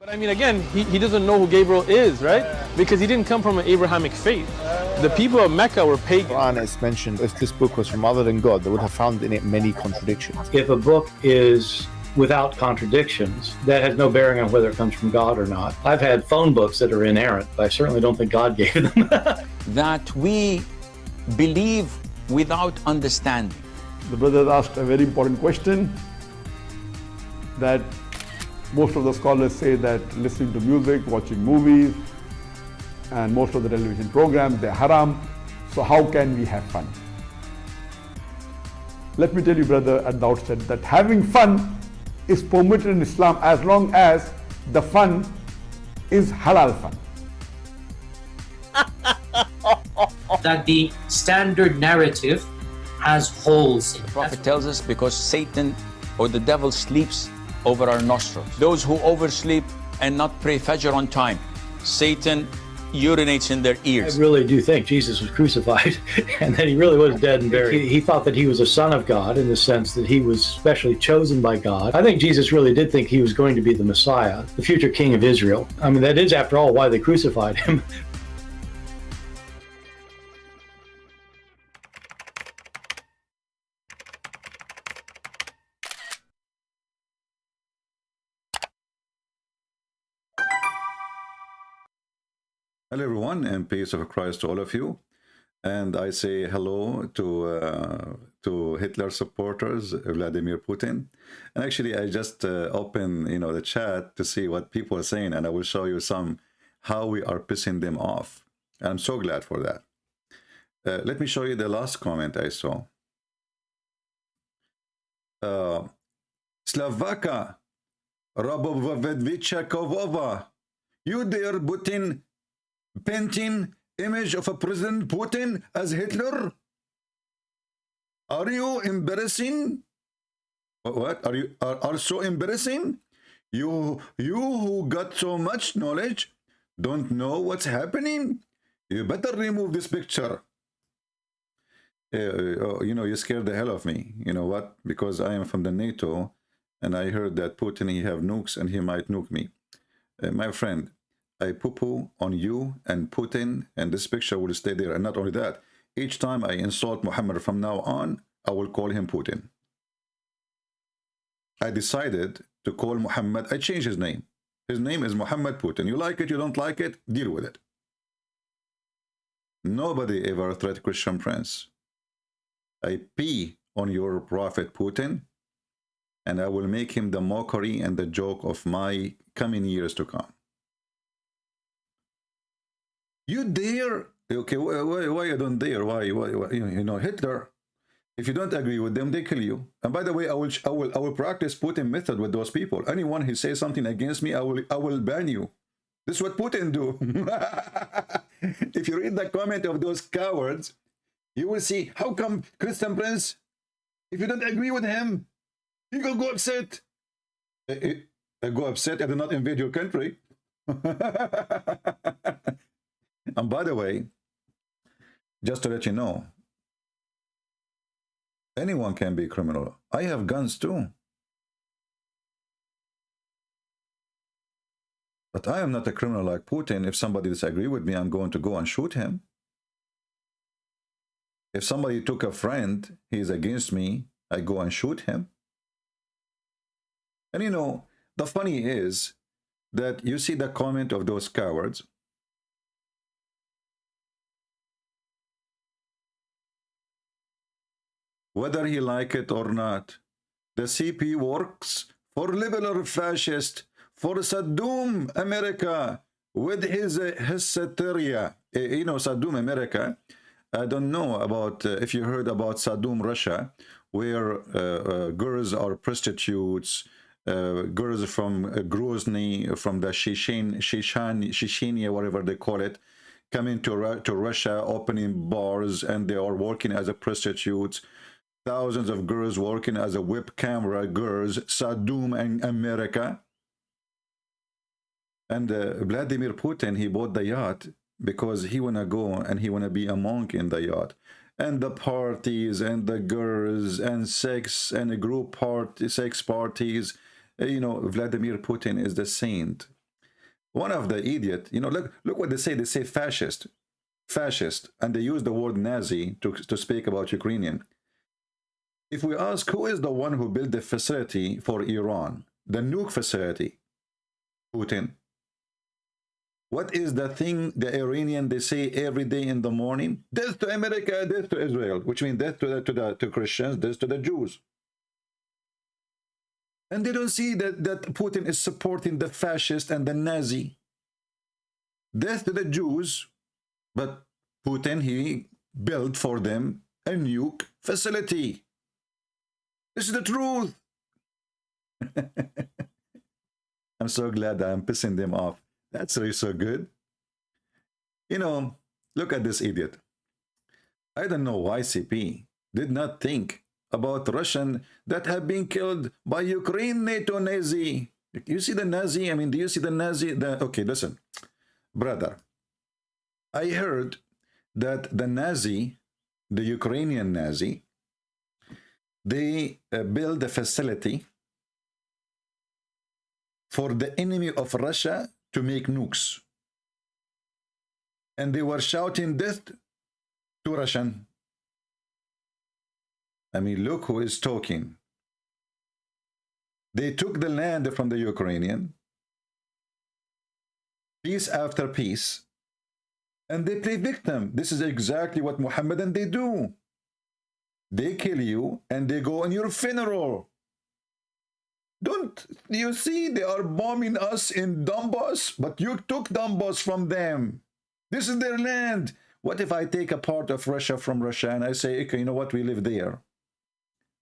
But I mean, again, he doesn't know who Gabriel is, right? Because he didn't come from an Abrahamic faith. The people of Mecca were pagan. The Quran is mentioned, if this book was from other than God, they would have found in it many contradictions. If a book is without contradictions, that has no bearing on whether it comes from God or not. I've had phone books that are inerrant, but I certainly don't think God gave them. That we believe without understanding. The brother asked a very important question, that most of the scholars say that listening to music, watching movies, and most of the television programs, they're haram. So how can we have fun? Let me tell you, brother, at the outset, that having fun is permitted in Islam as long as the fun is halal fun. That the standard narrative has holes in it. The Prophet tells us because Satan or the devil sleeps over our nostrils. Those who oversleep and not pray Fajr on time, Satan urinates in their ears. I really do think Jesus was crucified and that he really was dead and buried. He thought that he was a son of God in the sense that he was specially chosen by God. I think Jesus really did think he was going to be the Messiah, the future king of Israel. I mean, that is, after all, why they crucified him. Hello everyone, and peace of Christ to all of you. And I say hello to Hitler supporters, Vladimir Putin. And actually, I just opened, the chat to see what people are saying, and I will show you how we are pissing them off. And I'm so glad for that. Let me show you the last comment I saw. Slavaka Rabovovedvicha Kovova, you dare Putin painting image of a President Putin as Hitler? Are you embarrassing? What are so embarrassing? You who got so much knowledge don't know what's happening? You better remove this picture. You scared the hell of me. You know what? Because I am from the NATO, and I heard that Putin, he have nukes and he might nuke me. My friend, I poo-poo on you and Putin, and this picture will stay there. And not only that, each time I insult Muhammad from now on, I will call him Putin. I decided to call Muhammad, I changed his name. His name is Muhammad Putin. You like it, you don't like it, deal with it. Nobody ever threat Christian Prince. I pee on your prophet Putin, and I will make him the mockery and the joke of my coming years to come. You dare? Okay, why you don't dare? Why? Hitler. If you don't agree with them, they kill you. And by the way, I will practice Putin method with those people. Anyone who says something against me, I will ban you. This is what Putin do. If you read the comment of those cowards, you will see how come Christian Prince, if you don't agree with him, he will go upset. Go upset. I do not invade your country. And by the way, just to let you know, anyone can be a criminal. I have guns too. But I am not a criminal like Putin. If somebody disagrees with me, I'm going to go and shoot him. If somebody took a friend, he is against me, I go and shoot him. And the funny is that you see the comment of those cowards. Whether he like it or not, the CP works for liberal fascist, for Saddam America with his hysteria. Saddam America, I don't know about if you heard about Saddam Russia, where girls are prostitutes, girls from Grozny, from the Chechnya, whatever they call it, coming to Russia, opening bars, and they are working as a prostitutes. Thousands of girls working as a web camera girls, Saddam and America. And Vladimir Putin, he bought the yacht because he want to go and he want to be a monk in the yacht. And the parties and the girls and sex and a group party, sex parties. Vladimir Putin is the saint. One of the idiot, you know, look what they say. They say fascist, and they use the word Nazi to speak about Ukrainian. If we ask who is the one who built the facility for Iran, the nuke facility, Putin. What is the thing the Iranian they say every day in the morning? Death to America, death to Israel, which means death to Christians, death to the Jews. And they don't see that Putin is supporting the fascist and the Nazi. Death to the Jews, but Putin, he built for them a nuke facility. This is the truth. I'm so glad that I'm pissing them off. That's really so good. You know, look at this idiot. I don't know why CP did not think about Russian that have been killed by Ukraine NATO Nazi. You see the Nazi? I mean, do you see the Nazi? Okay, listen, brother. I heard that the Nazi, the Ukrainian Nazi, they build a facility for the enemy of Russia to make nukes. And they were shouting death to Russian. I mean, look who is talking. They took the land from the Ukrainian, piece after piece, and they play victim. This is exactly what Muhammadan they do. They kill you and they go on your funeral. Don't you see they are bombing us in Donbass, but you took Donbass from them. This is their land. What if I take a part of Russia from Russia and I say, okay, you know what, we live there?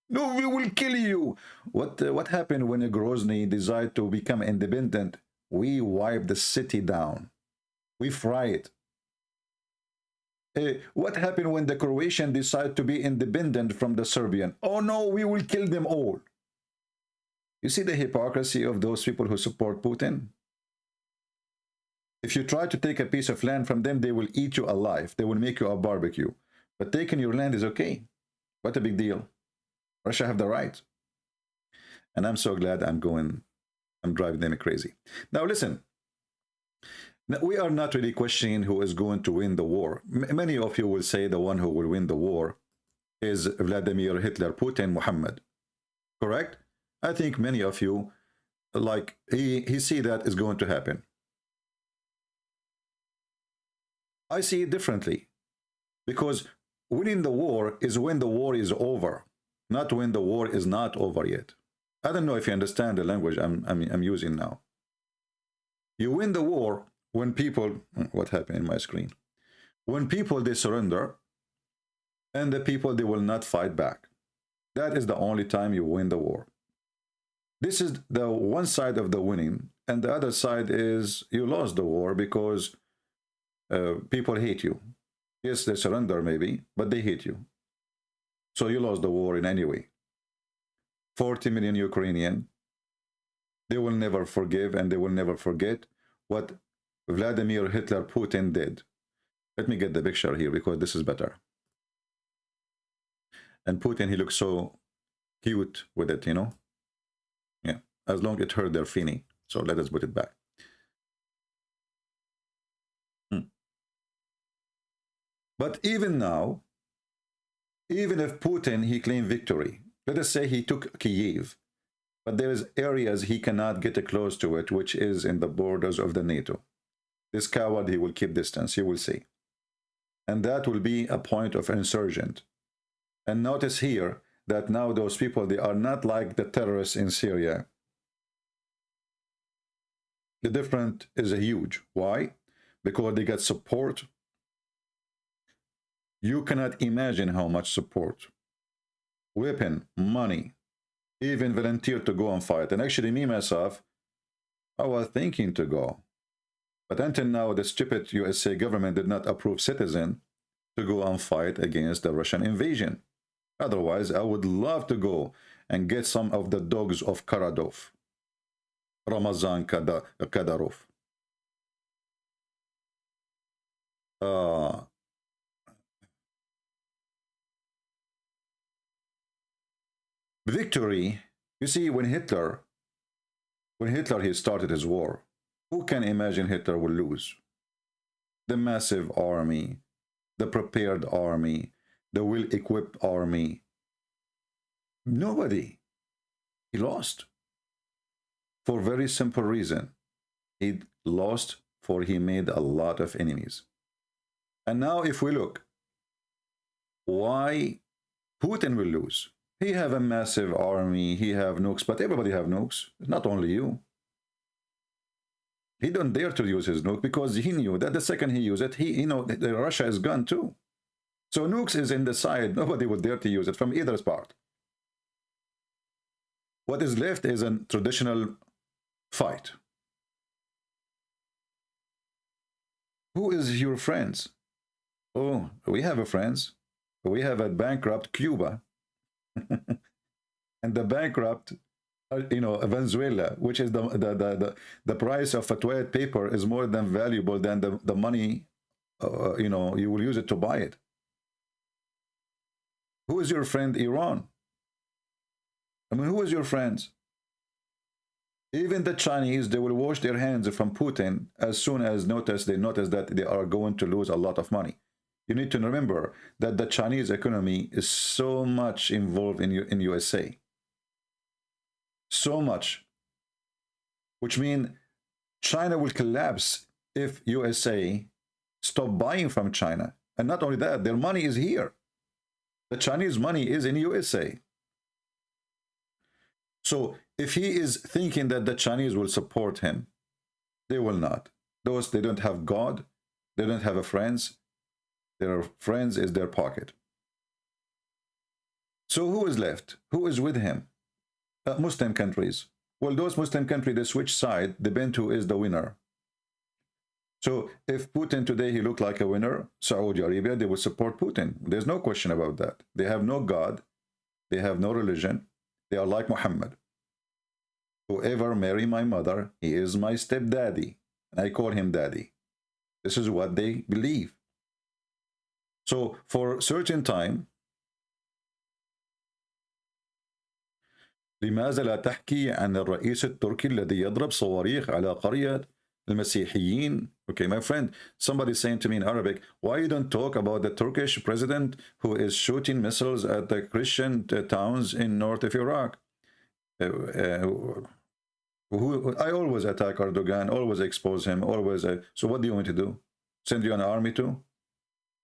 No, we will kill you. What happened when Grozny decided to become independent? We wipe the city down. We fry it. What happened when the Croatian decided to be independent from the Serbian? Oh no, we will kill them all. You see the hypocrisy of those people who support Putin? If you try to take a piece of land from them, they will eat you alive. They will make you a barbecue. But taking your land is okay. What a big deal. Russia have the right. And I'm so glad I'm driving them crazy. Now listen, we are not really questioning who is going to win the war. Many of you will say the one who will win the war is Vladimir Hitler, Putin, Muhammad. Correct? I think many of you, like, he see that is going to happen. I see it differently. Because winning the war is when the war is over, not when the war is not over yet. I don't know if you understand the language I'm using now. You win the war when people, what happened in my screen? When people, they surrender, and the people, they will not fight back. That is the only time you win the war. This is the one side of the winning, and the other side is you lost the war because people hate you. Yes, they surrender maybe, but they hate you. So you lost the war in any way. 40 million Ukrainian, they will never forgive and they will never forget what Vladimir Hitler Putin did. Let me get the picture here because this is better. And Putin, he looks so cute with it, you know. Yeah, as long as it hurt their feeling. So let us put it back. But even now, even if Putin, he claimed victory, let us say he took Kyiv, but there is areas he cannot get close to it, which is in the borders of the NATO. This coward, he will keep distance, you will see. And that will be a point of insurgent. And notice here that now those people, they are not like the terrorists in Syria. The difference is huge. Why? Because they got support. You cannot imagine how much support. Weapon, money, even volunteer to go and fight. And actually me, myself, I was thinking to go. But until now, the stupid USA government did not approve citizens to go and fight against the Russian invasion. Otherwise, I would love to go and get some of the dogs of Karadov, Ramazan Kadyrov. Victory, you see, when Hitler he started his war, Who can imagine Hitler will lose? The massive army, the prepared army, the well-equipped army. Nobody. He lost. For a very simple reason. He lost for he made a lot of enemies. And now if we look, why Putin will lose? He have a massive army, he have nukes, but everybody have nukes, not only you. He don't dare to use his nuke because he knew that the second he used it, Russia is gone too. So nukes is in the side, nobody would dare to use it from either part. What is left is a traditional fight. Who is your friends? Oh, we have a friends. We have a bankrupt Cuba. And the bankrupt, Venezuela, which is the price of a toilet paper is more than valuable than the money, you will use it to buy it. Who is your friend, Iran? I mean, who is your friends? Even the Chinese, they will wash their hands from Putin as soon as they notice that they are going to lose a lot of money. You need to remember that the Chinese economy is so much involved in USA. So much. Which means China will collapse if USA stop buying from China. And not only that, their money is here. The Chinese money is in USA. So if he is thinking that the Chinese will support him, they will not. They don't have God. They don't have a friends. Their friends is their pocket. So who is left? Who is with him? Muslim countries. Well, those Muslim countries, they switch side, depend who is the winner. So if Putin today, he looked like a winner, Saudi Arabia, they will support Putin. There's no question about that. They have no God. They have no religion. They are like Muhammad. Whoever marry my mother, he is my stepdaddy. And I call him daddy. This is what they believe. So for a certain time, لماذا لا تحكي عن الرئيس التركي الذي يضرب صواريخ على قرية المسيحيين? Okay, my friend, somebody saying to me in Arabic, why you don't talk about the Turkish president who is shooting missiles at the Christian towns in north of Iraq? I always attack Erdogan, always expose him, always. So what do you want to do? Send you an army too?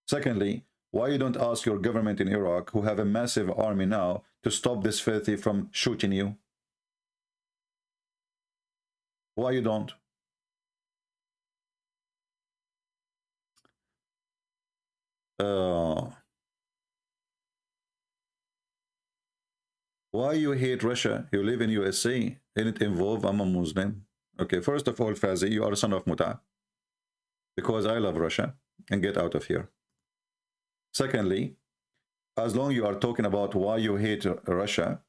Secondly, why you don't ask your government in Iraq, who have a massive army now, to stop this filthy from shooting you? Why you don't? Why you hate Russia? You live in USA. Ain't it involved? I'm a Muslim. Okay, first of all, Fazi, you are a son of Muta. Because I love Russia. And get out of here. Secondly, as long you are talking about why you hate Russia,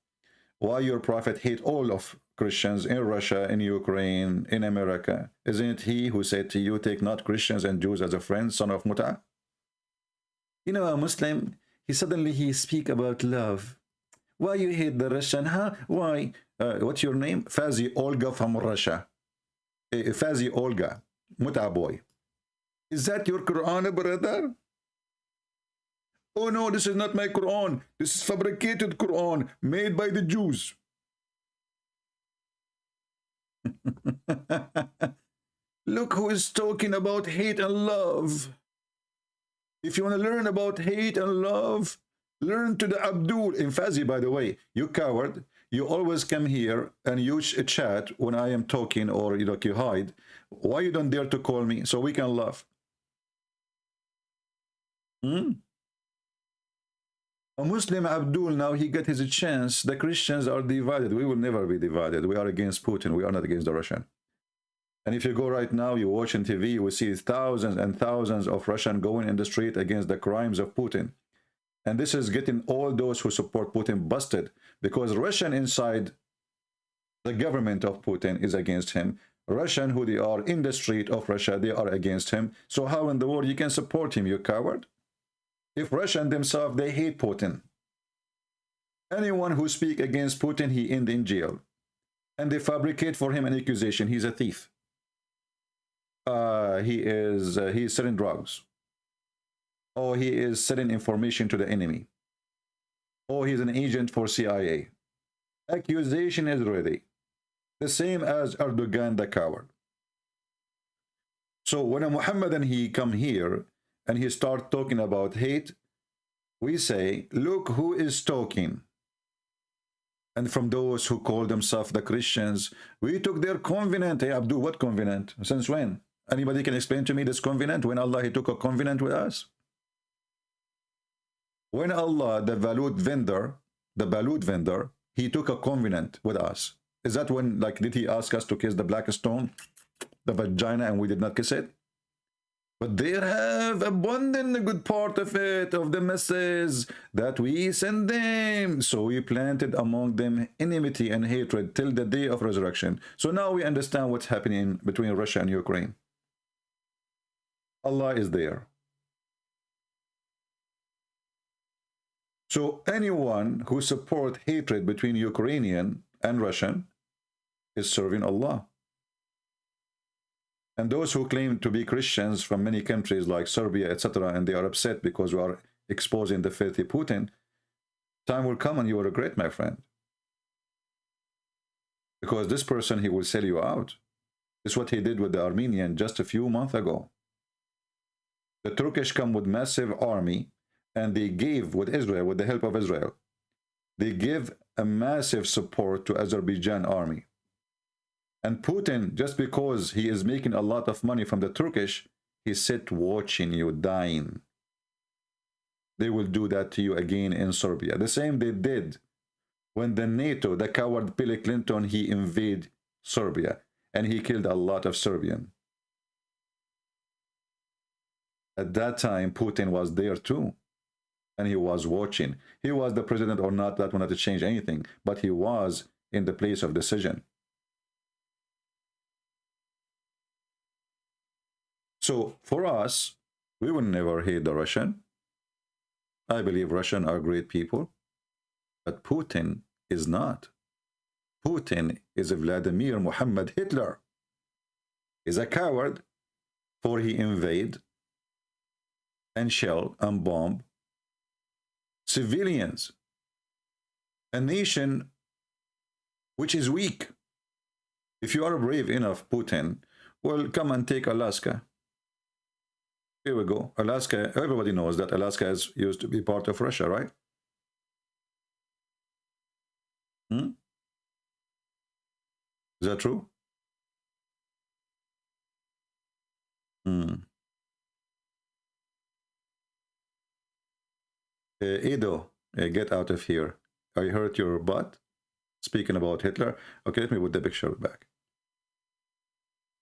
why your prophet hate all of Christians in Russia, in Ukraine, in America, isn't it he who said to you, take not Christians and Jews as a friend, son of Muta? You know, a Muslim, he speak about love. Why you hate the Russian, huh? Why? What's your name? Fazi Olga from Russia. Fazi Olga, Muta boy. Is that your Quran, brother? Oh no, this is not my Quran. This is fabricated Quran made by the Jews. Look who is talking about hate and love. If you want to learn about hate and love, learn to the Abdul. In Fazi, by the way, you coward. You always come here and you chat when I am talking, or you hide. Why you don't dare to call me so we can laugh? A Muslim Abdul, now he got his chance. The Christians are divided. We will never be divided. We are against Putin. We are not against the Russian. And if you go right now, you watch on TV, you will see thousands and thousands of Russians going in the street against the crimes of Putin. And this is getting all those who support Putin busted, because Russian inside the government of Putin is against him. Russian who they are in the street of Russia, they are against him. So how in the world you can support him, you coward? If Russian themselves, they hate Putin. Anyone who speak against Putin, he end in jail. And they fabricate for him an accusation. He's a thief. he's selling drugs, or he is selling information to the enemy, or he's an agent for CIA. Accusation is ready. The same as Erdogan, the coward. So when a Muhammadan he come here and he start talking about hate, we say, look who is talking. And from those who call themselves the Christians, we took their covenant. Hey Abdul, what covenant? Since when? Anybody can explain to me this covenant? When Allah he took a covenant with us? When Allah, the balut vendor, he took a covenant with us. Is that when, like, did he ask us to kiss the black stone, the vagina, and we did not kiss it? But they have abundant a good part of it, of the message that we send them. So we planted among them enmity and hatred till the day of resurrection. So now we understand what's happening between Russia and Ukraine. Allah is there. So anyone who supports hatred between Ukrainian and Russian is serving Allah. And those who claim to be Christians from many countries like Serbia, etc., and they are upset because we are exposing the filthy Putin, time will come and you will regret, my friend. Because this person, he will sell you out. This is what he did with the Armenian just a few months ago. The Turkish come with massive army, and they gave with Israel, with the help of Israel, they give a massive support to Azerbaijan army. And Putin, just because he is making a lot of money from the Turkish, he sit watching you dying. They will do that to you again in Serbia. The same they did when the NATO, the coward Bill Clinton, he invaded Serbia, and he killed a lot of Serbians. At that time, Putin was there too. And he was watching. He was the president or not, that will not change anything. But he was in the place of decision. So for us, we will never hate the Russian. I believe Russians are great people. But Putin is not. Putin is a Vladimir Muhammad Hitler. He's a coward, for he invade and shell and bomb civilians, a nation which is weak. If you are brave enough, Putin, well, come and take Alaska. Here we go. Alaska, everybody knows that Alaska is used to be part of Russia, right? Is that true? Edo, get out of here. I hurt your butt. Speaking about Hitler. Okay, let me put the picture back.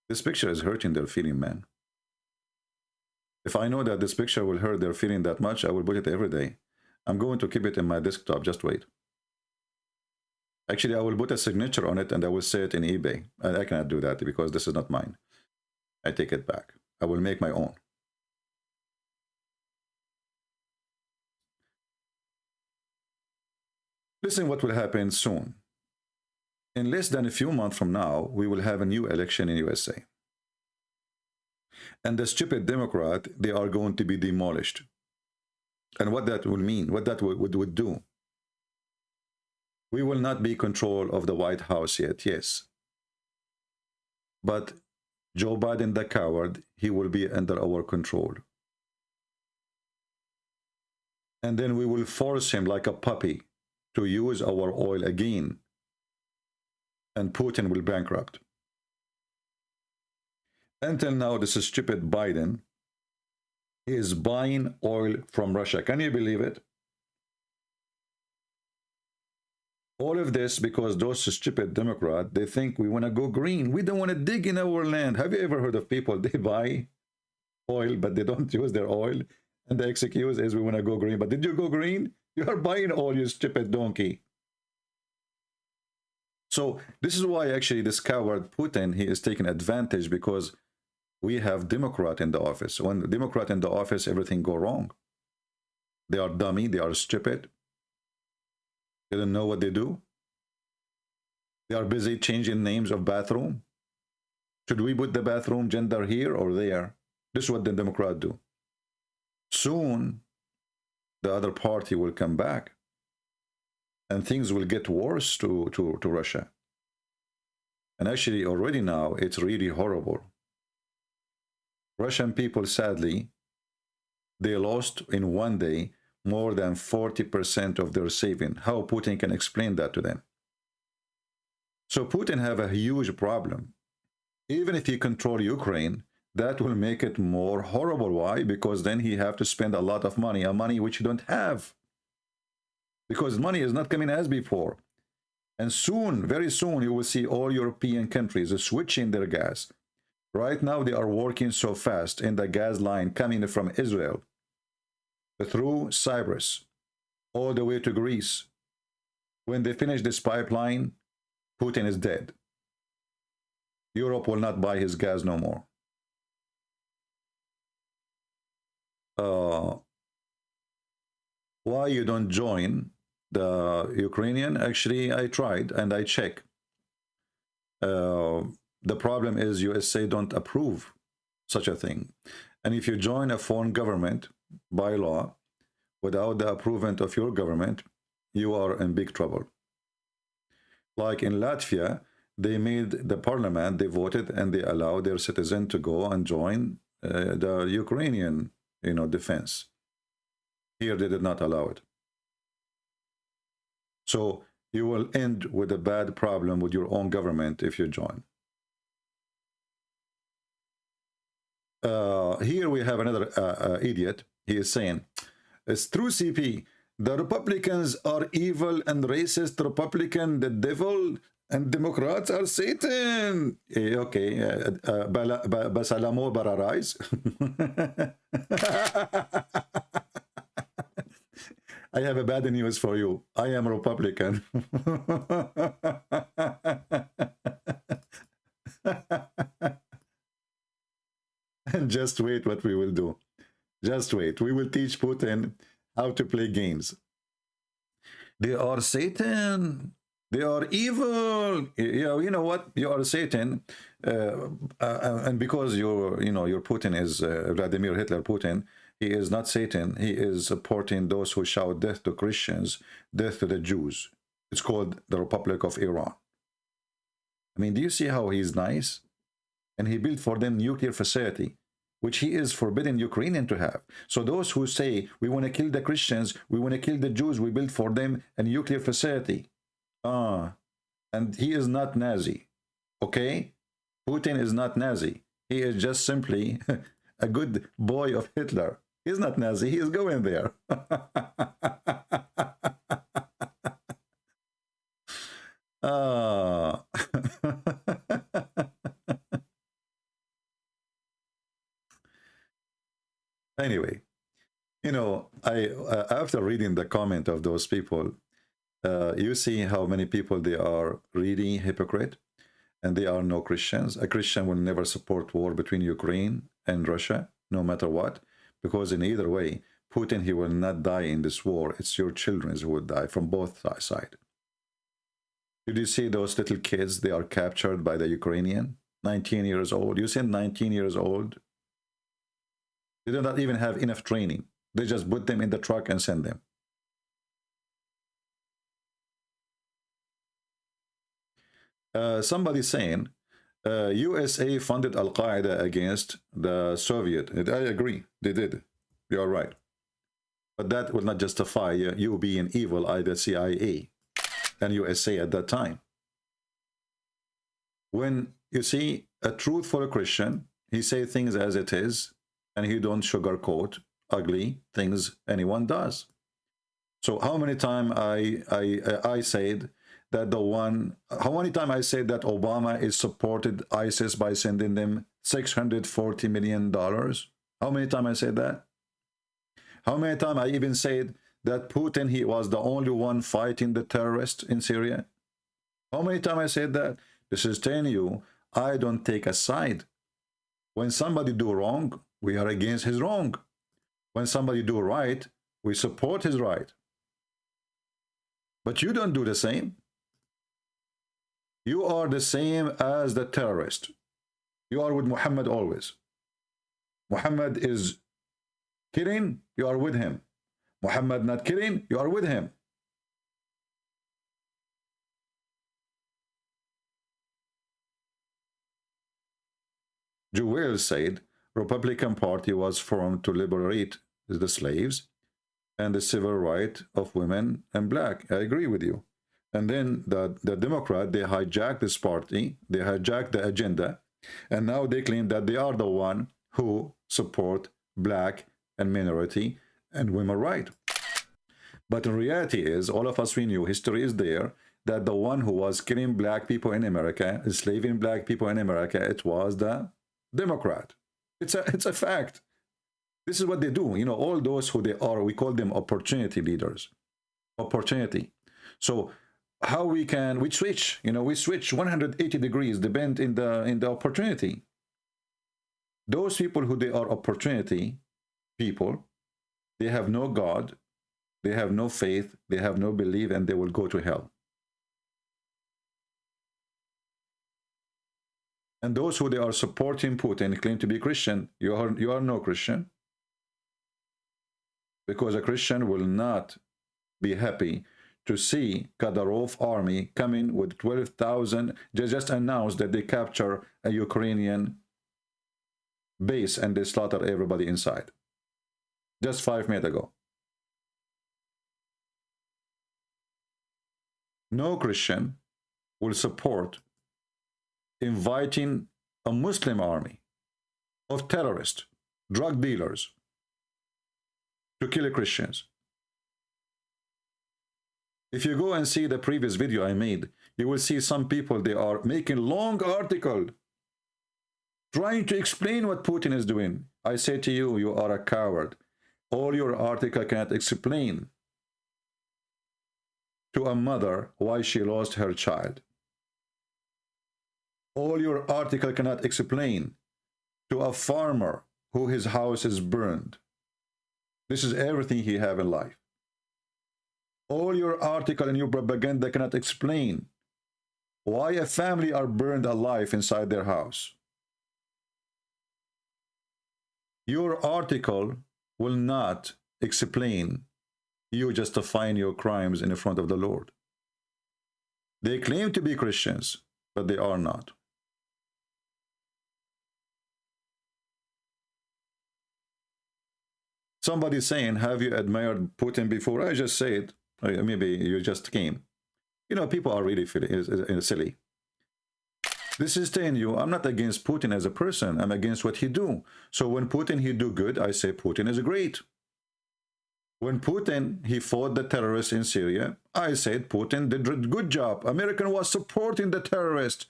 This picture is hurting their feeling, man. If I know that this picture will hurt their feeling that much, I will put it every day. I'm going to keep it in my desktop. Just wait. Actually, I will put a signature on it and I will say it in eBay. I cannot do that because this is not mine. I take it back. I will make my own. Listen what will happen soon. In less than a few months from now, we will have a new election in USA. And the stupid Democrat, they are going to be demolished. And what that will mean, what that would do. We will not be control of the White House yet, yes. But Joe Biden, the coward, he will be under our control. And then we will force him like a puppy to use our oil again. And Putin will bankrupt. Until now, this stupid Biden is buying oil from Russia. Can you believe it? All of this because those stupid Democrats, they think we want to go green. We don't want to dig in our land. Have you ever heard of people, they buy oil, but they don't use their oil? And the excuse is we want to go green. But did you go green? You are buying oil, you stupid donkey. So this is why actually this coward Putin, he is taking advantage because we have Democrat in the office. When the Democrat in the office, everything go wrong. They are dummy, they are stupid. They don't know what they do. They are busy changing names of bathroom. Should we put the bathroom gender here or there? This is what the Democrats do. Soon, the other party will come back, and things will get worse to Russia. And actually, already now, it's really horrible. Russian people, sadly, they lost in one day more than 40% of their saving. How Putin can explain that to them? So Putin have a huge problem. Even if he control Ukraine, that will make it more horrible. Why? Because then he have to spend a lot of money, a money which you don't have. Because money is not coming as before. And soon, very soon, you will see all European countries switching their gas. Right now, they are working so fast in the gas line coming from Israel through Cyprus, all the way to Greece. When they finish this pipeline, Putin is dead. Europe will not buy his gas no more. Why you don't join the Ukrainian? Actually, I tried and I checked. The problem is USA don't approve such a thing. And if you join a foreign government by law without the approval of your government, you are in big trouble. Like in Latvia, they made the parliament, they voted and they allowed their citizen to go and join the Ukrainian, defense. Here they did not allow it. So you will end with a bad problem with your own government if you join. Here we have another idiot. He is saying, it's true, CP. The Republicans are evil and racist. Republican, the devil, and Democrats are Satan. Okay. Basalamo bararais. I have a bad news for you. I am Republican. And just wait what we will do. Just wait. We will teach Putin how to play games. They are Satan. They are evil. You know what? You are Satan. And because your Putin is Vladimir Hitler Putin, he is not Satan. He is supporting those who shout death to Christians, death to the Jews. It's called the Republic of Iran. I mean, do you see how he's nice? And he built for them nuclear facility, which he is forbidden Ukrainian to have. So those who say, we want to kill the Christians, we want to kill the Jews, we built for them a nuclear facility. And he is not Nazi, okay? Putin is not Nazi. He is just simply a good boy of Hitler. He's not Nazi, he is going there. Anyway, I after reading the comment of those people, you see how many people they are really hypocrite, and they are no Christians. A Christian will never support war between Ukraine and Russia, no matter what, because in either way, Putin, he will not die in this war. It's your children who will die from both sides. Did you see those little kids? They are captured by the Ukrainian, 19 years old. You see 19 years old? They do not even have enough training. They just put them in the truck and send them. Somebody saying, USA funded Al-Qaeda against the Soviet. I agree, they did. You're right. But that will not justify you being evil, either CIA and USA at that time. When you see a truthful Christian, he say things as it is, and he don't sugarcoat ugly things anyone does. So how many times I said that how many times I said that Obama is supported ISIS by sending them $640 million? How many times I said that? How many times I even said that Putin, he was the only one fighting the terrorists in Syria? How many times I said that? This is telling you, I don't take a side. When somebody do wrong, we are against his wrong. When somebody do right, we support his right. But you don't do the same. You are the same as the terrorist. You are with Muhammad always. Muhammad is killing, you are with him. Muhammad not killing, you are with him. Jibril said Republican Party was formed to liberate the slaves and the civil right of women and black. I agree with you. And then the Democrat, they hijacked this party, they hijacked the agenda, and now they claim that they are the one who support black and minority and women right. But in reality is, all of us, we knew, history is there, that the one who was killing black people in America, enslaving black people in America, it was the Democrat. It's a fact. This is what they do. You know, all those who they are, we call them opportunity leaders. Opportunity. So how we switch, you know, we switch 180 degrees, depend in the opportunity. Those people who they are opportunity people, they have no God, they have no faith, they have no belief, and they will go to hell. And those who they are supporting Putin, claim to be Christian, you are no Christian. Because a Christian will not be happy to see Kadyrov army coming with 12,000, just announced that they capture a Ukrainian base and they slaughter everybody inside. Just 5 minutes ago. No Christian will support inviting a Muslim army of terrorists, drug dealers, to kill Christians. If you go and see the previous video I made, you will see some people, they are making long article trying to explain what Putin is doing. I say to you, you are a coward. All your article cannot explain to a mother why she lost her child. All your article cannot explain to a farmer who his house is burned. This is everything he have in life. All your article and your propaganda cannot explain why a family are burned alive inside their house. Your article will not explain you justifying your crimes in front of the Lord. They claim to be Christians, but they are not. Somebody saying, have you admired Putin before? I just said, maybe you just came. You know, people are really silly. This is telling you, I'm not against Putin as a person. I'm against what he do. So when Putin, he do good, I say Putin is great. When Putin, he fought the terrorists in Syria, I said Putin did a good job. American was supporting the terrorists.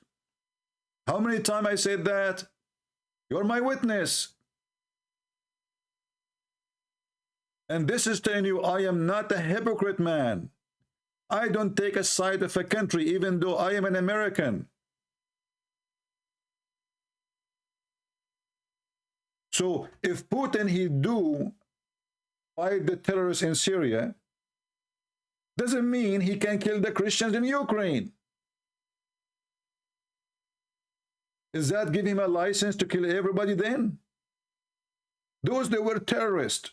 How many times I said that? You're my witness. And this is telling you, I am not a hypocrite, man. I don't take a side of a country, even though I am an American. So if Putin, he do fight the terrorists in Syria, doesn't mean he can kill the Christians in Ukraine. Is that give him a license to kill everybody then? Those, they were terrorists.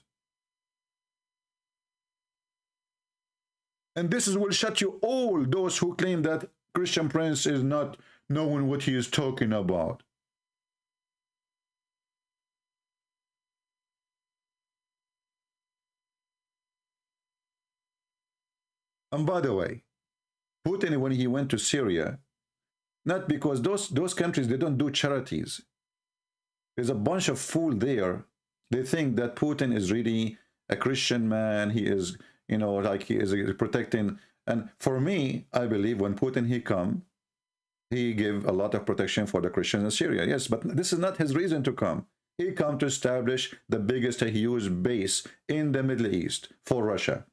And this is will shut you all those who claim that Christian Prince is not knowing what he is talking about. And by the way, Putin, when he went to Syria, not because those countries, they don't do charities. There's a bunch of fool there. They think that Putin is really a Christian man. He is, you know, like he is protecting. And for me, I believe when Putin, he come, he give a lot of protection for the Christians in Syria. Yes, but this is not his reason to come. He come to establish the biggest huge base in the Middle East for Russia.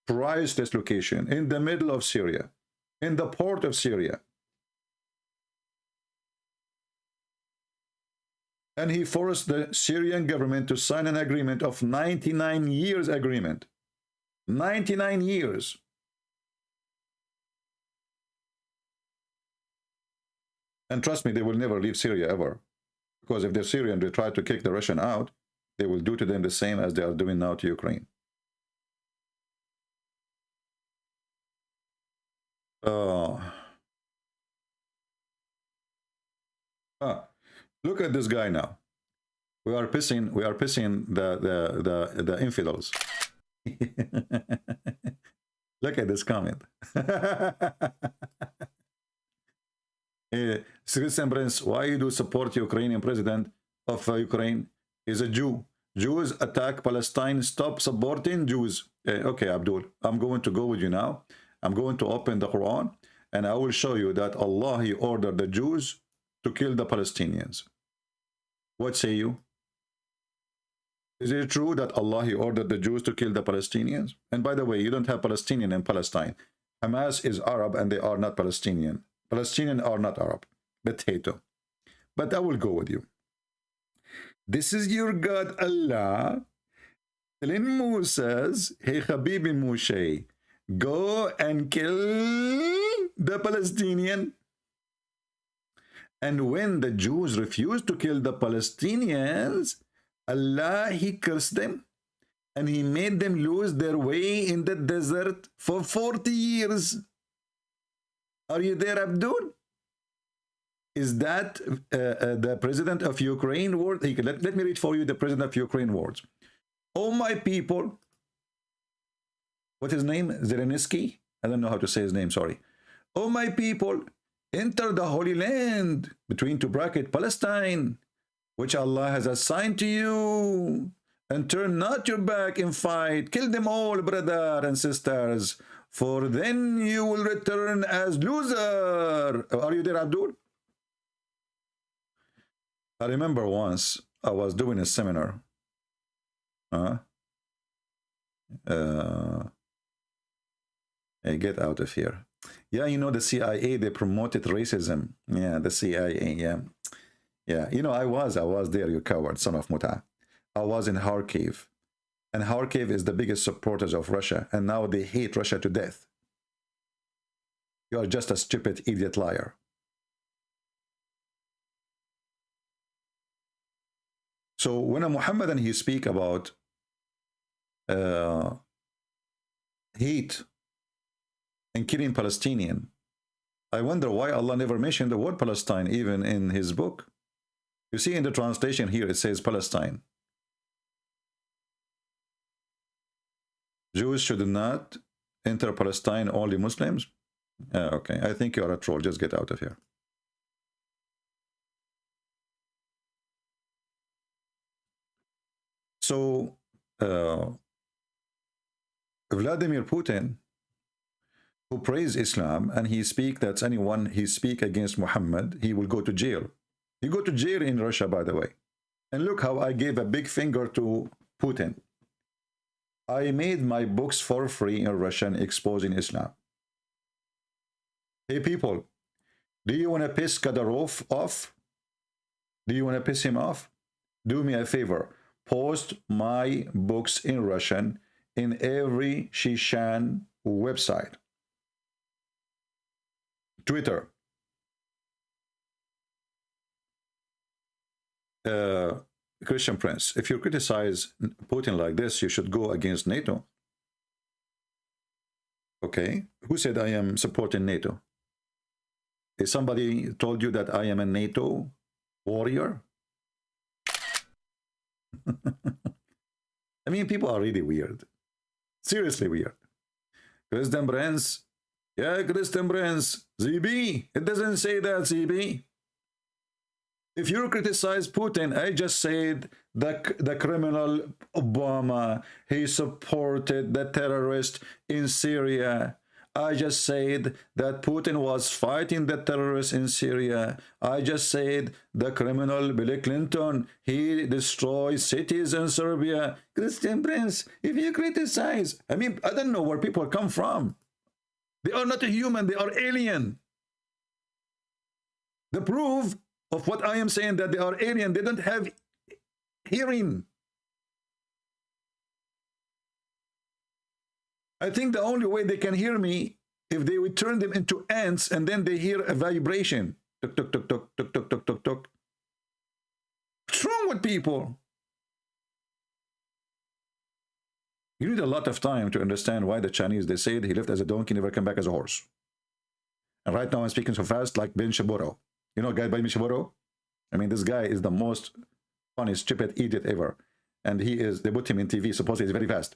Priceless location in the middle of Syria, in the port of Syria. And he forced the Syrian government to sign an agreement of 99 years agreement. 99 years. And trust me, they will never leave Syria ever. Because if they're Syrian, they try to kick the Russian out, they will do to them the same as they are doing now to Ukraine. Look at this guy now. We are pissing the infidels. Look at this comment. Citizen Prince, why you do support Ukrainian president of Ukraine is a Jew. Jews attack Palestine. Stop supporting Jews. Okay, Abdul, I'm going to go with you now. I'm going to open the Quran and I will show you that Allah, he ordered the Jews to kill the Palestinians. What say you? Is it true that Allah, he ordered the Jews to kill the Palestinians? And by the way, you don't have Palestinian in Palestine. Hamas is Arab and they are not Palestinian. Palestinians are not Arab. Potato. But I will go with you. This is your God Allah telling Moses, hey Habibi Moshe, go and kill the Palestinian. And when the Jews refused to kill the Palestinians, Allah, he cursed them and he made them lose their way in the desert for 40 years. Are you there, Abdul? Is that the president of Ukraine word? Let me read for you the president of Ukraine words. Oh, my people. What's his name? Zelensky? I don't know how to say his name, sorry. Oh, my people, enter the Holy Land, between two brackets, Palestine, which Allah has assigned to you, and turn not your back in fight. Kill them all, brother and sisters, for then you will return as loser. Are you there, Abdul? I remember once I was doing a seminar. Hey, get out of here. Yeah, you know, the CIA, they promoted racism. Yeah, the CIA, yeah. Yeah, you know, I was there, you coward, son of Muta. I was in Kharkiv. And Kharkiv is the biggest supporters of Russia. And now they hate Russia to death. You are just a stupid, idiot liar. So when a Muhammadan, he speak about hate and killing Palestinian, I wonder why Allah never mentioned the word Palestine even in his book. You see in the translation here, it says Palestine. Jews should not enter Palestine, only Muslims. Okay, I think you are a troll. Just get out of here. So, Vladimir Putin, who praise Islam, and he speak that anyone he speak against Muhammad, he will go to jail. He go to jail in Russia, by the way. And look how I gave a big finger to Putin. I made my books for free in Russian exposing Islam. Hey people, do you want to piss Kadyrov off? Do you want to piss him off? Do me a favor. Post my books in Russian in every Shishan website. Twitter. Christian Prince, if you criticize Putin like this, you should go against NATO. Okay, who said I am supporting NATO? Is somebody told you that I am a NATO warrior? I mean, people are really weird. Seriously weird. Christian Prince, yeah, Christian Prince, ZB, it doesn't say that, ZB. If you criticize Putin, I just said the criminal Obama, he supported the terrorist in Syria. I just said that Putin was fighting the terrorists in Syria. I just said the criminal Bill Clinton, he destroyed cities in Serbia. Christian Prince, if you criticize, I mean, I don't know where people come from. They are not a human, they are alien. The proof of what I am saying that they are alien, they don't have hearing. I think the only way they can hear me if they would turn them into ants and then they hear a vibration. Tuk, tuk, tuk, tuk, tuk, tuk, tuk, tuk, tuk. with people. You need a lot of time to understand why the Chinese, they said he left as a donkey, never come back as a horse. And right now I'm speaking so fast like Ben Shaburo. You know a guy by Ben Shaburo? I mean, this guy is the most funny, stupid idiot ever. And he is, they put him in TV, supposedly he's very fast.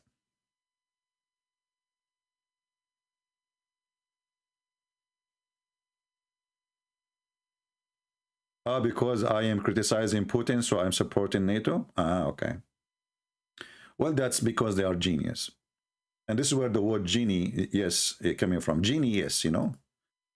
Because I am criticizing Putin, so I'm supporting NATO? Okay. Well, that's because they are genius. And this is where the word genie, yes, coming from. Genie, yes, you know?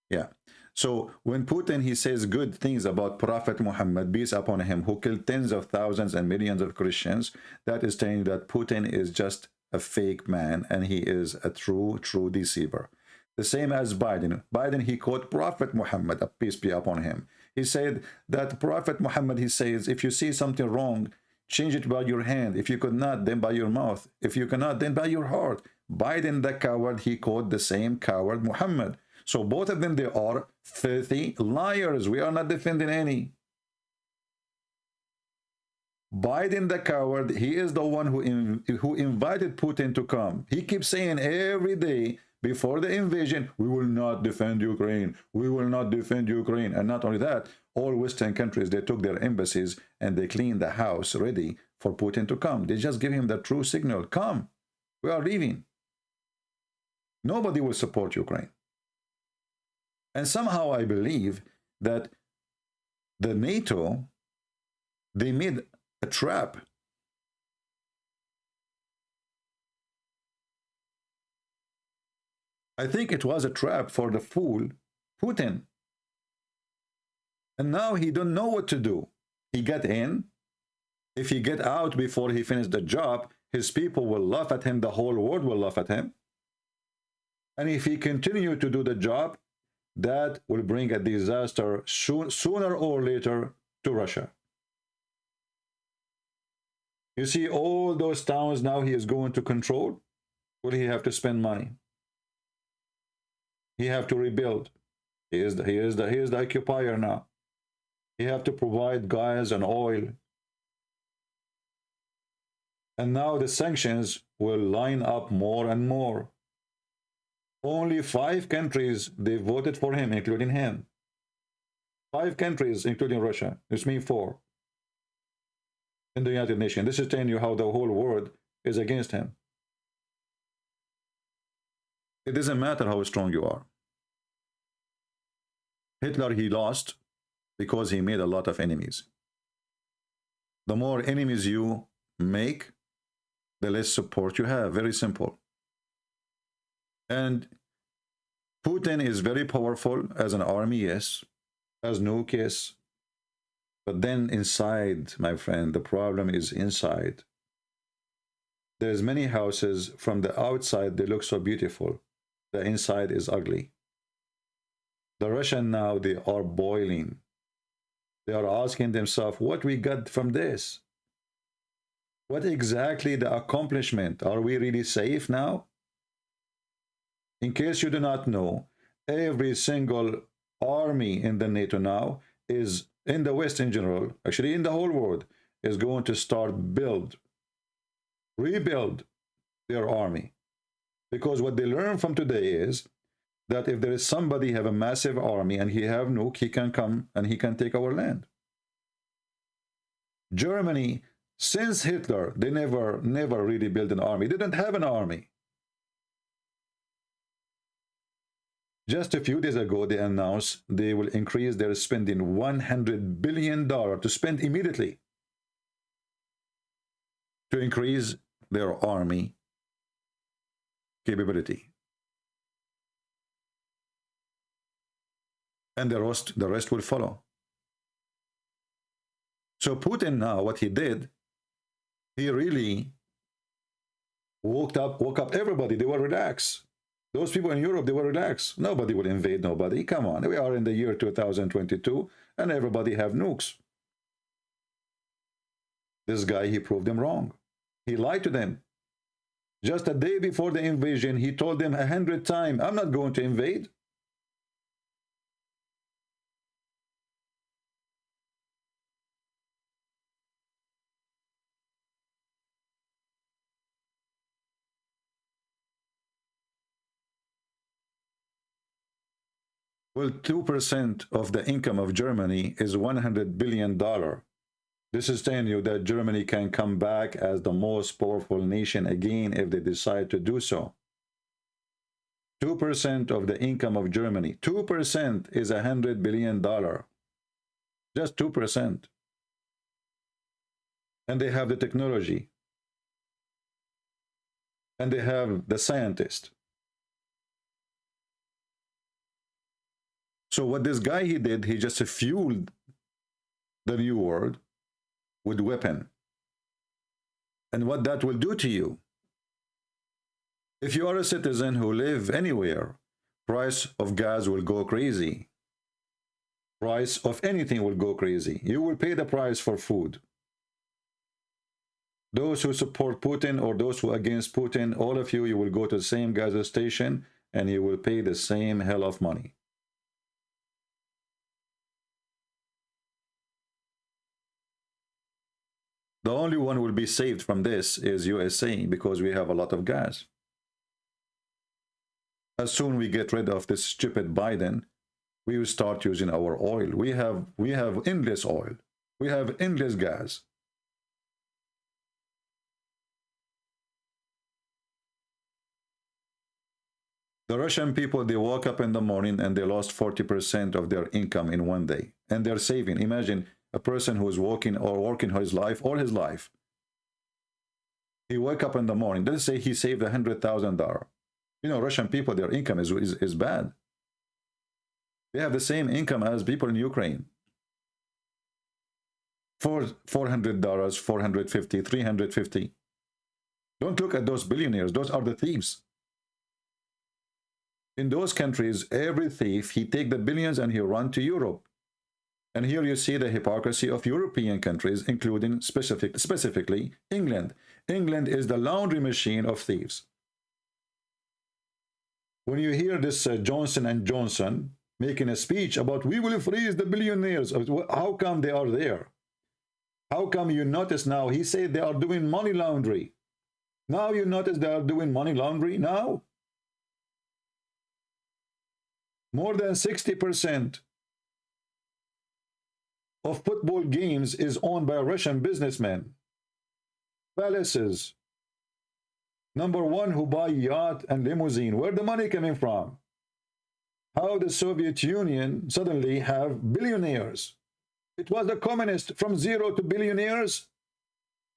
Yeah. So when Putin, he says good things about Prophet Muhammad, peace upon him, who killed tens of thousands and millions of Christians, that is saying that Putin is just a fake man and he is a true deceiver. The same as Biden. Biden, he quote Prophet Muhammad, peace be upon him. He said that Prophet Muhammad, he says, if you see something wrong, change it by your hand. If you could not, then by your mouth. If you cannot, then by your heart. Biden, the coward, he quote the same coward Muhammad. So both of them, they are filthy liars. We are not defending any. Biden, the coward, he is the one who invited Putin to come. He keeps saying every day before the invasion, we will not defend Ukraine. We will not defend Ukraine. And not only that, all Western countries, they took their embassies and they cleaned the house ready for Putin to come. They just give him the true signal. Come, we are leaving. Nobody will support Ukraine. And somehow I believe that the NATO, they made a trap. I think it was a trap for the fool Putin. And now he don't know what to do. He got in. If he get out before he finished the job, his people will laugh at him. The whole world will laugh at him. And if he continue to do the job, that will bring a disaster sooner or later to Russia. You see all those towns now he is going to control. Will he have to spend money? He have to rebuild. He is the occupier now. He have to provide gas and oil. And now the sanctions will line up more and more. Only 5 countries, they voted for him, including him. 5 countries, including Russia. This means 4. In the United Nations. This is telling you how the whole world is against him. It doesn't matter how strong you are. Hitler, he lost because he made a lot of enemies. The more enemies you make, the less support you have. Very simple. And Putin is very powerful as an army, yes. As nuke, yes. But then inside, my friend, the problem is inside. There's many houses, from the outside, they look so beautiful. The inside is ugly. The Russians now, they are boiling. They are asking themselves, what we got from this? What exactly the accomplishment? Are we really safe now? In case you do not know, every single army in the NATO now is, in the West in general, actually in the whole world, is going to start rebuild their army. Because what they learn from today is that if there is somebody have a massive army and he have nuke, he can come and he can take our land. Germany, since Hitler, they never really built an army. They didn't have an army. Just a few days ago, they announced they will increase their spending $100 billion to spend immediately to increase their army capability. And the rest will follow. So Putin now, what he did, he really woke up everybody. They were relaxed. Those people in Europe, they were relaxed. Nobody will invade nobody. Come on, we are in the year 2022 and everybody have nukes. This guy, he proved them wrong. He lied to them. Just a day before the invasion, he told them 100 times, I'm not going to invade. Well, 2% of the income of Germany is $100 billion. This is telling you that Germany can come back as the most powerful nation again if they decide to do so. 2% of the income of Germany. 2% is $100 billion. Just 2%. And they have the technology. And they have the scientists. So what this guy he did, he just fueled the new world with weapon. And what that will do to you. If you are a citizen who live anywhere, price of gas will go crazy. Price of anything will go crazy. You will pay the price for food. Those who support Putin or those who are against Putin, all of you, you will go to the same gas station and you will pay the same hell of money. The only one who will be saved from this is USA because we have a lot of gas. As soon we get rid of this stupid Biden, we will start using our oil. We have endless oil. We have endless gas. The Russian people, they woke up in the morning and they lost 40% of their income in one day. And they're saving. Imagine a person who is working his life, all his life. He woke up in the morning. Let's say he saved $100,000. You know, Russian people, their income is bad. They have the same income as people in Ukraine. For $400, $450, $350. Don't look at those billionaires. Those are the thieves. In those countries, every thief, he take the billions and he run to Europe. And here you see the hypocrisy of European countries, including specifically England. England is the laundry machine of thieves. When you hear this Johnson & Johnson making a speech about we will freeze the billionaires, how come they are there? How come you notice now? He said they are doing money laundry. Now you notice they are doing money laundry now? More than 60% of football games is owned by Russian businessmen. Palaces. Number one who buy yacht and limousine. Where the money coming from? How the Soviet Union suddenly have billionaires? It was the communist from zero to billionaires.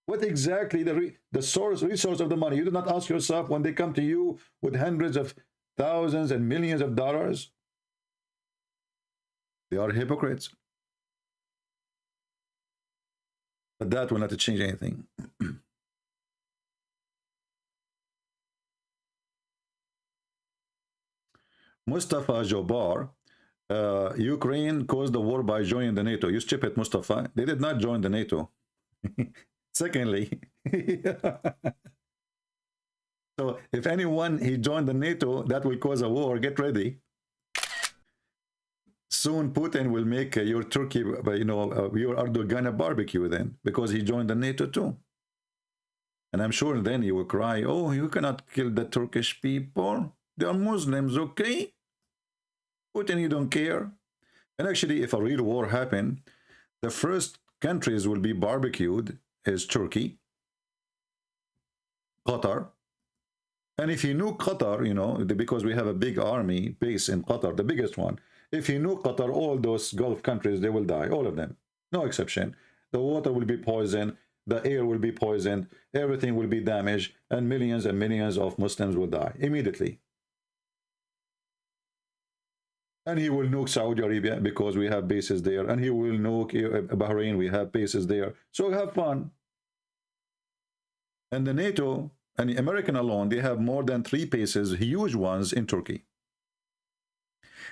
What exactly the resource of the money? You do not ask yourself when they come to you with hundreds of thousands and millions of dollars. They are hypocrites. But that will not change anything. Mustafa Jobar, Ukraine caused the war by joining the NATO. You stupid Mustafa. They did not join the NATO. Secondly, so if anyone he joined the NATO, that will cause a war. Get ready. Soon Putin will make your Turkey, your Erdogan a barbecue then, because he joined the NATO too. And I'm sure then you will cry, oh, you cannot kill the Turkish people. They are Muslims, okay? Putin, you don't care. And actually, if a real war happened, the first countries will be barbecued is Turkey, Qatar. And if you nuke Qatar, because we have a big army base in Qatar, the biggest one, if you nuke Qatar, all those Gulf countries, they will die, all of them, no exception. The water will be poisoned, the air will be poisoned, everything will be damaged, and millions of Muslims will die immediately. And he will nuke Saudi Arabia because we have bases there, and he will nuke Bahrain, we have bases there. So have fun. And the NATO and the American alone, they have more than 3 bases, huge ones in Turkey.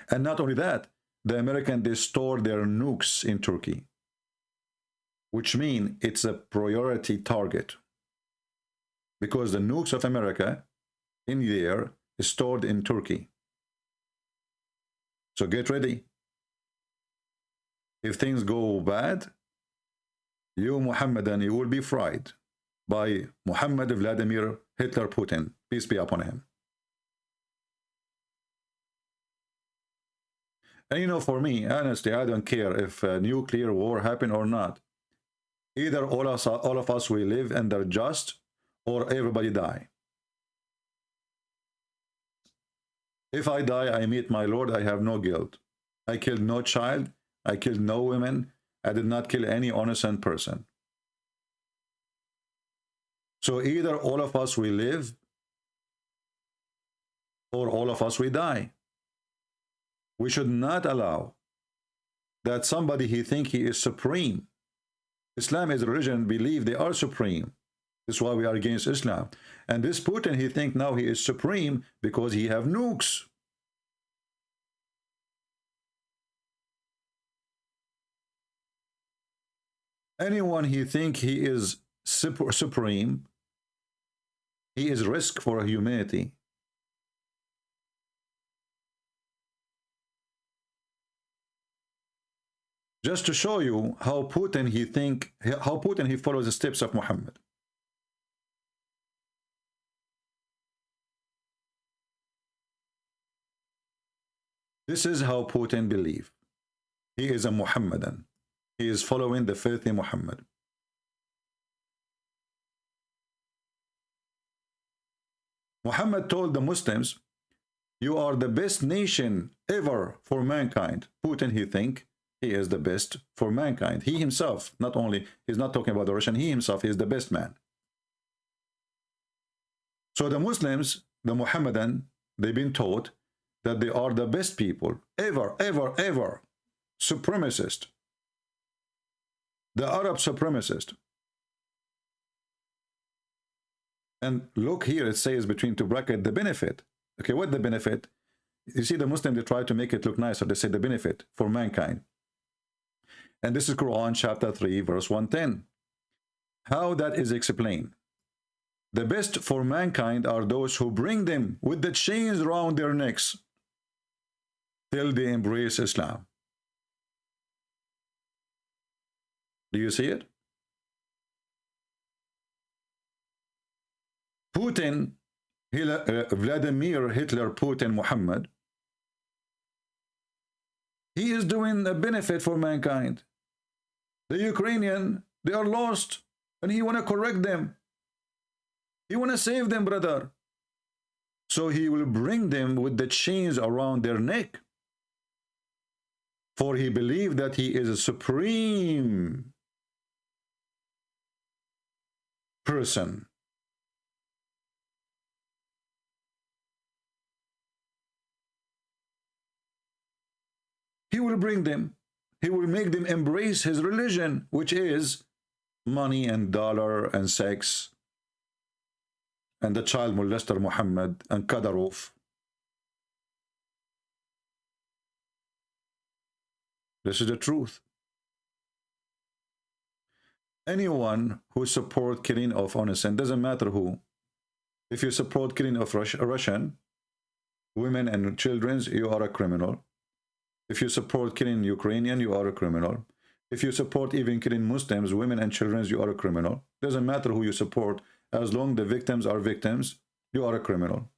And not only that, the Americans, they store their nukes in Turkey, which means it's a priority target, because the nukes of America in the air is stored in Turkey. So get ready. If things go bad, you Muhammadan, you will be fried by Muhammad Vladimir Hitler Putin, peace be upon him. And you know, for me, honestly, I don't care if a nuclear war happen or not. Either all of us will live and they're just, or everybody die. If I die, I meet my Lord, I have no guilt. I killed no child, I killed no women, I did not kill any innocent person. So either all of us will live, or all of us will die. We should not allow that somebody he think he is supreme. Islam is a religion, believe they are supreme. This is why we are against Islam. And this Putin, he think now he is supreme because he have nukes. Anyone he think he is supreme, he is risk for humanity. Just to show you how Putin he follows the steps of Muhammad. This is how Putin believe. He is a Muhammadan. He is following the faith in Muhammad. Muhammad told the Muslims, you are the best nation ever for mankind. Putin, he think he is the best for mankind. He himself, not only, he's not talking about the Russian, he himself is the best man. So the Muslims, the Muhammadan, they've been taught that they are the best people ever, ever, ever. Supremacist. The Arab supremacist. And look here, it says between two brackets, the benefit. Okay, what the benefit? You see the Muslim, they try to make it look nicer. They say the benefit for mankind. And this is Quran chapter 3, verse 110. How that is explained. The best for mankind are those who bring them with the chains around their necks till they embrace Islam. Do you see it? Putin, Vladimir Hitler, Putin, Muhammad, he is doing a benefit for mankind. The Ukrainian, they are lost, and he want to correct them. He want to save them, brother. So he will bring them with the chains around their neck. For he believed that he is a supreme person. He will bring them. He will make them embrace his religion, which is money and dollar and sex and the child molester Muhammad and Kadyrov. This is the truth. Anyone who supports killing of innocent, doesn't matter who. If you support killing of Russian women and children, you are a criminal. If you support killing Ukrainian, you are a criminal. If you support even killing Muslims, women and children, you are a criminal. Doesn't matter who you support. As long as the victims are victims, you are a criminal.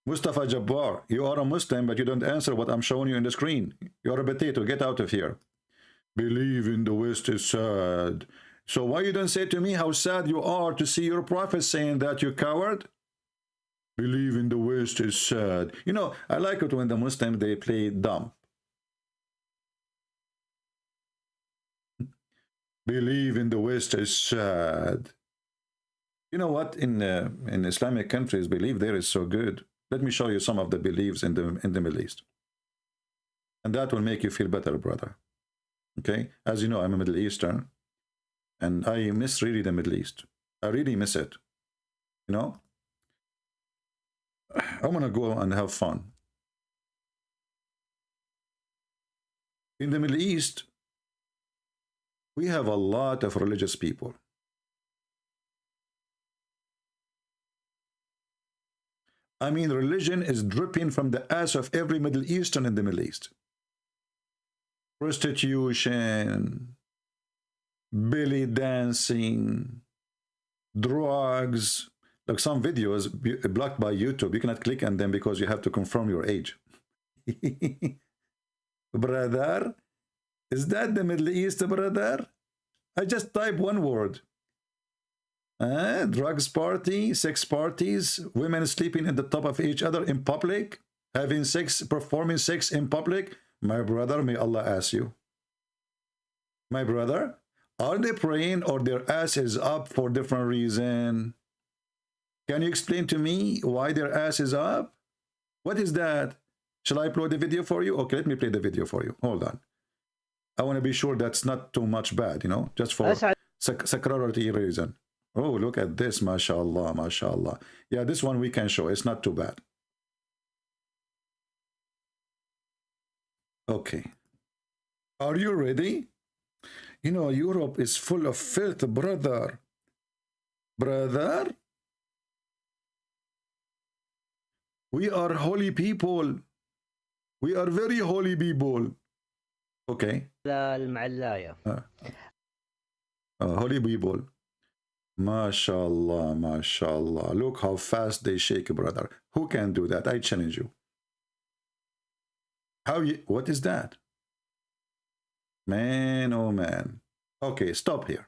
Mustafa Jabbar, you are a Muslim, but you don't answer what I'm showing you in the screen. You're a potato. Get out of here. Believe in the West is sad. So why you don't say to me how sad you are to see your prophet saying that, you coward? Believe in the West is sad. You know, I like it when the Muslims, they play dumb. Believe in the West is sad. You know what? In Islamic countries, believe there is so good. Let me show you some of the beliefs in the Middle East. And that will make you feel better, brother. Okay? As you know, I'm a Middle Eastern. And I miss really the Middle East. I really miss it. You know? I want to go and have fun. In the Middle East, we have a lot of religious people. I mean, religion is dripping from the ass of every Middle Eastern in the Middle East. Prostitution, belly dancing, drugs. Like some videos blocked by YouTube, you cannot click on them because you have to confirm your age. Brother, is that the Middle East, brother? I just type one word. Drugs party, sex parties, women sleeping at the top of each other in public, having sex, performing sex in public. My brother, may Allah ask you. My brother, are they praying or their ass is up for different reason? Can you explain to me why their ass is up? What is that? Shall I play the video for you? Okay, let me play the video for you. Hold on. I want to be sure that's not too much bad, you know, just for security reason. Oh, look at this, mashallah, mashallah. Yeah, this one we can show. It's not too bad. Okay. Are you ready? You know, Europe is full of filth, brother. Brother? We are holy people. We are very holy people. Okay. Holy people. MashaAllah, MashaAllah. Look how fast they shake, brother. Who can do that? I challenge you. How you, what is that? Man, oh man. Okay, stop here.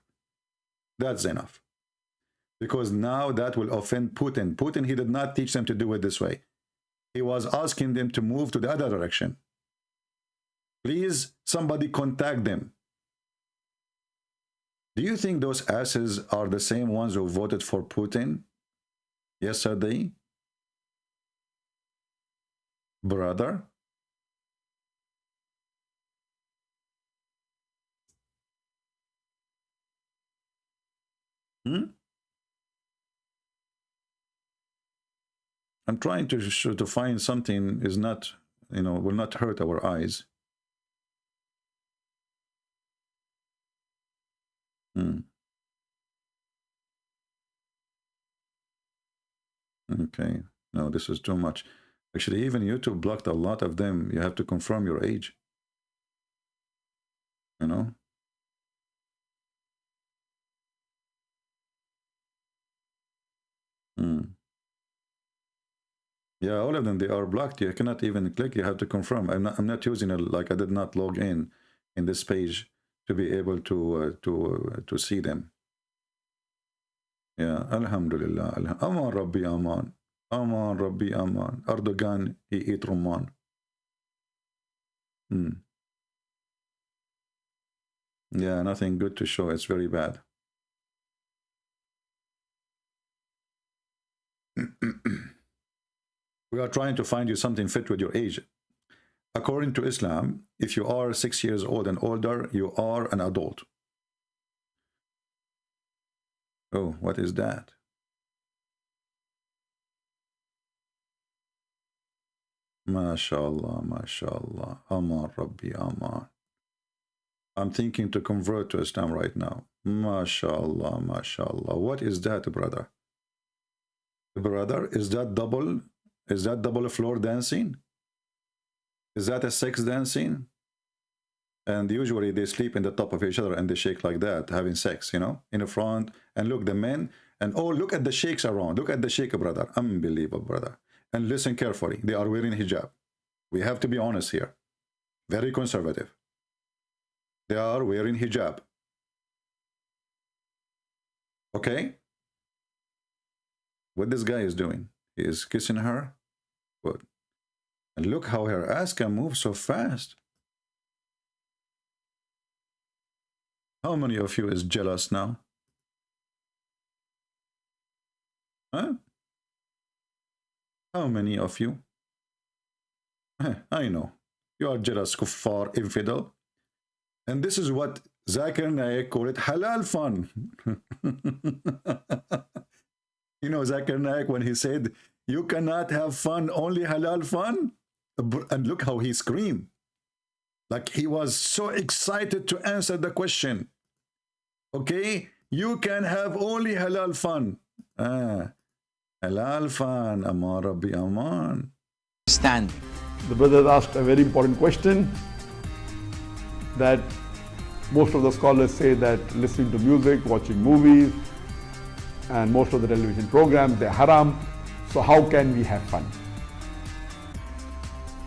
That's enough. Because now that will offend Putin. Putin, he did not teach them to do it this way. He was asking them to move to the other direction. Please, somebody contact them. Do you think those asses are the same ones who voted for Putin yesterday? Brother? I'm trying to find something is not, you know, will not hurt our eyes. Okay, no, this is too much. Actually, even YouTube blocked a lot of them. You have to confirm your age. You know? Yeah, all of them, they are blocked. You cannot even click. You have to confirm. I'm not using it, like I did not log in this page to be able to see them. Yeah, Alhamdulillah. Aman Rabbi Aman. Aman Rabbi Aman. Erdogan, he eat Rumman. Yeah, nothing good to show. It's very bad. We are trying to find you something fit with your age. According to Islam, if you are 6 years old and older, you are an adult. Oh, what is that? MashaAllah, MashaAllah. Aman Rabbi Aman. I'm thinking to convert to Islam right now. MashaAllah, MashaAllah. What is that, brother? Brother, is that double? Is that double floor dancing? Is that a sex dancing? And usually they sleep in the top of each other and they shake like that, having sex, you know, in the front. And look, the men, and oh, look at the sheikhs around. Look at the sheikh, brother. Unbelievable, brother. And listen carefully. They are wearing hijab. We have to be honest here. Very conservative. They are wearing hijab. Okay? What this guy is doing? He is kissing her. Good. And look how her ass can move so fast. How many of you is jealous now? Huh? How many of you? I know. You are jealous, kuffar, infidel. And this is what Zakir Naik called it, halal fun. You know, Zakir Naik, when he said, you cannot have fun, only halal fun. And look how he screamed. Like he was so excited to answer the question. Okay, you can have only halal fun. Halal fun, Aman Rabbi Aman. Stand. The brother asked a very important question that most of the scholars say that listening to music, watching movies, and most of the television programs, they're haram. So how can we have fun?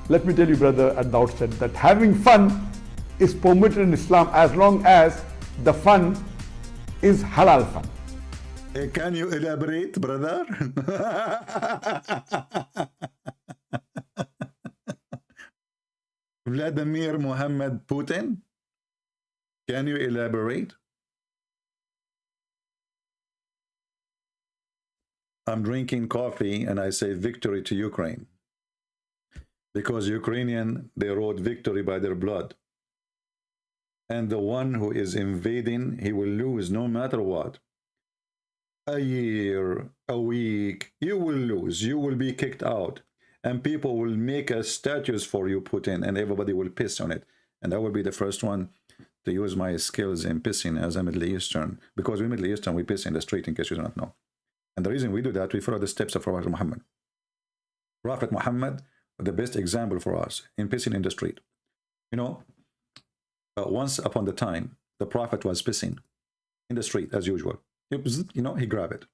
Let me tell you, brother, at the outset that having fun is permitted in Islam as long as the fun is halal fun. Can you elaborate, brother? Vladimir Muhammad Putin, can you elaborate? I'm drinking coffee and I say victory to Ukraine. Because Ukrainian, they wrote victory by their blood. And the one who is invading, he will lose no matter what. A year, a week, you will lose. You will be kicked out. And people will make a statues for you, Putin, and everybody will piss on it. And I will be the first one to use my skills in pissing as a Middle Eastern. Because we Middle Eastern, we piss in the street, in case you do not know. And the reason we do that, we follow the steps of Prophet Muhammad. Prophet Muhammad, the best example for us in pissing in the street. You know, once upon the time, the Prophet was pissing in the street as usual. You know, he grabbed it.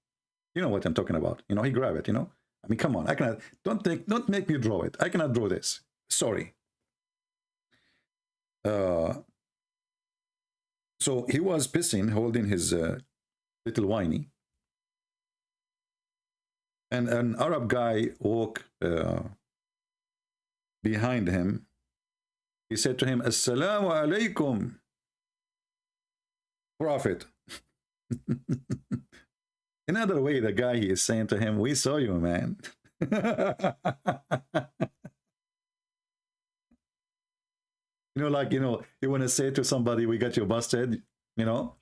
You know what I'm talking about. You know, he grabbed it, you know. I mean, come on, I cannot, don't make me draw it. I cannot draw this. Sorry. So he was pissing, holding his little whiny. And an Arab guy walked behind him. He said to him, Assalamu alaikum, Prophet. Another way, the guy, he is saying to him, we saw you, man. You know, like, you know, you want to say to somebody, we got you busted, you know,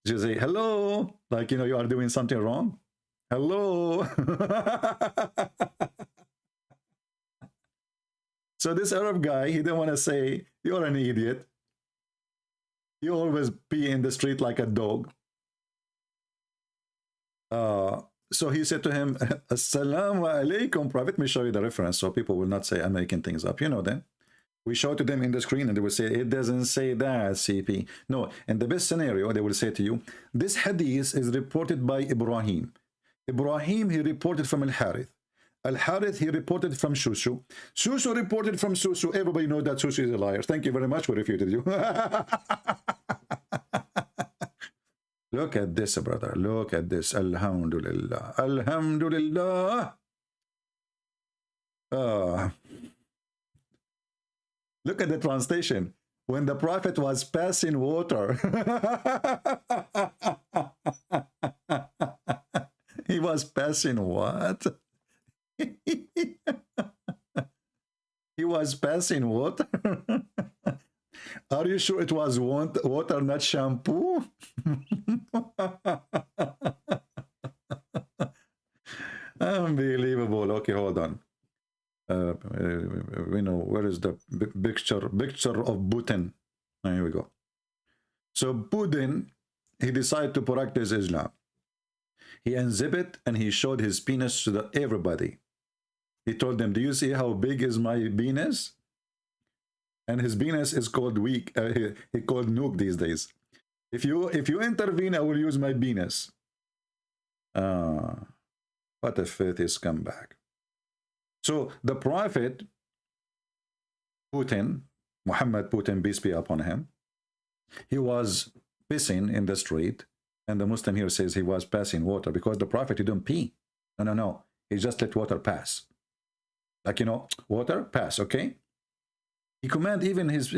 you say, hello, like, you know, you are doing something wrong. Hello. So this Arab guy, he didn't want to say, you're an idiot. You always pee in the street like a dog. So he said to him, Assalamu alaikum, Prophet. Let me show you the reference so people will not say I'm making things up. You know them. We show to them in the screen and they will say, it doesn't say that, CP. No, in the best scenario, they will say to you, this hadith is reported by Ibrahim. Ibrahim, he reported from Al-Harith. Al-Harith, he reported from Shushu. Shushu reported from Susu. Everybody knows that Susu is a liar. Thank you very much. We refuted you. Look at this, brother. Look at this. Alhamdulillah. Alhamdulillah. Look at the translation. When the Prophet was passing water, he was passing what? He was passing water. Are you sure it was water, not shampoo? Unbelievable. Okay, hold on. We know where is the picture of Putin. Here we go. So Putin, he decided to practice Islam. He unzipped and he showed his penis to everybody. He told them, do you see how big is my penis? And his penis is called weak. He called nuke these days. If you intervene, I will use my penis. What a filthy scumbag. So the Prophet Putin, Muhammad Putin, peace be upon him, he was pissing in the street, and the Muslim here says he was passing water because the Prophet didn't pee. No. He just let water pass. Like, you know, water pass, okay? He command even his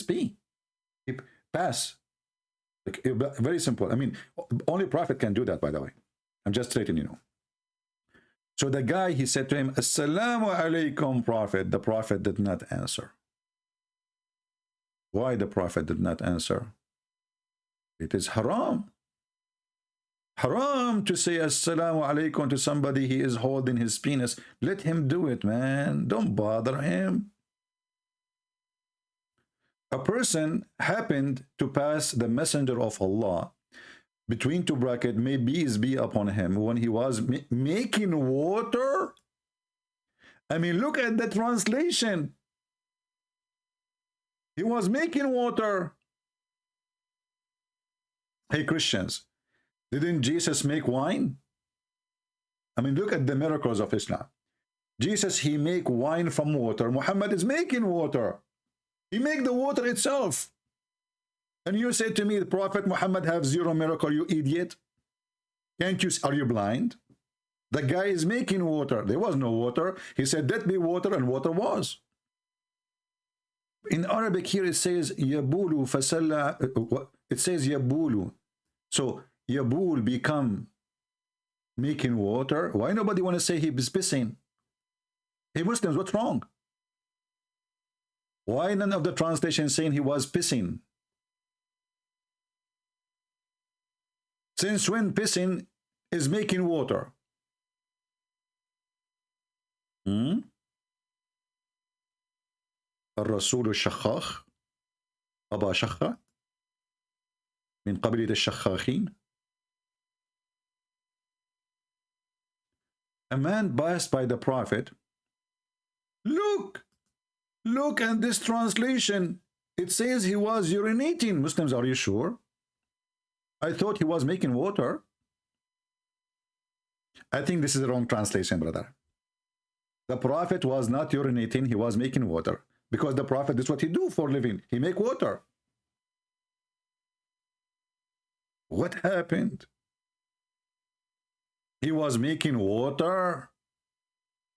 pee. He pass. Like, very simple. I mean, only Prophet can do that, by the way. I'm just letting you know. So the guy, he said to him, Assalamu alaikum, Prophet. The Prophet did not answer. Why the Prophet did not answer? It is haram. Haram to say Assalamu alaikum to somebody he is holding his penis. Let him do it, man. Don't bother him. A person happened to pass the messenger of Allah between two brackets, may peace be upon him, when he was making water. I mean, look at the translation. He was making water. Hey, Christians, Didn't Jesus make wine? I mean, look at the miracles of Islam. Jesus, he make wine from water. Muhammad is making water. He make the water itself. And you say to me, the Prophet Muhammad have zero miracle, you idiot. Can't you, are you blind? The guy is making water. There was no water. He said, let be water, and water was. In Arabic here it says, yabulu fasalla, it says yabulu. So, yabul become making water. Why nobody want to say he is pissing? Hey Muslims, what's wrong? Why none of the translations saying he was pissing? Since when pissing is making water? الرسول الشخاخ أبا شخة من قبيلة الشخاخين. A man biased by the Prophet. Look at this translation. It says he was urinating. Muslims, are you sure? I thought he was making water. I think this is the wrong translation, brother. The Prophet was not urinating, he was making water. Because the Prophet, this is what he do for a living. He make water. What happened? He was making water,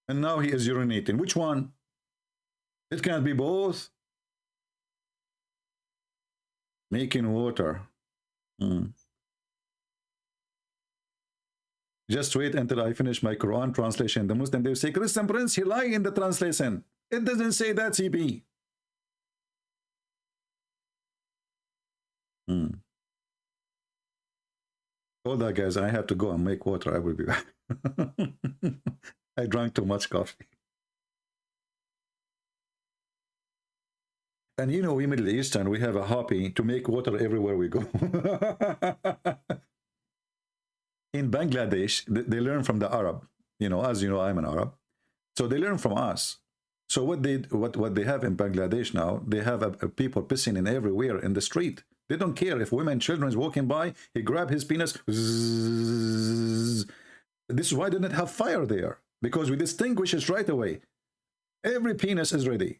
and now he is urinating. Which one? It can't be both. Making water. Just wait until I finish my Quran translation. The Muslim, they say, Christian Prince, he lied in the translation. It doesn't say that, CP. Hold that, guys. I have to go and make water. I will be back. I drank too much coffee. And you know, we Middle Eastern, we have a hobby to make water everywhere we go. In Bangladesh, they learn from the Arab. You know, as you know, I'm an Arab. So they learn from us. So what they have in Bangladesh now, they have people pissing in everywhere in the street. They don't care if women, children is walking by, he grab his penis. Zzz. This is why they don't have fire there. Because we distinguish it right away. Every penis is ready.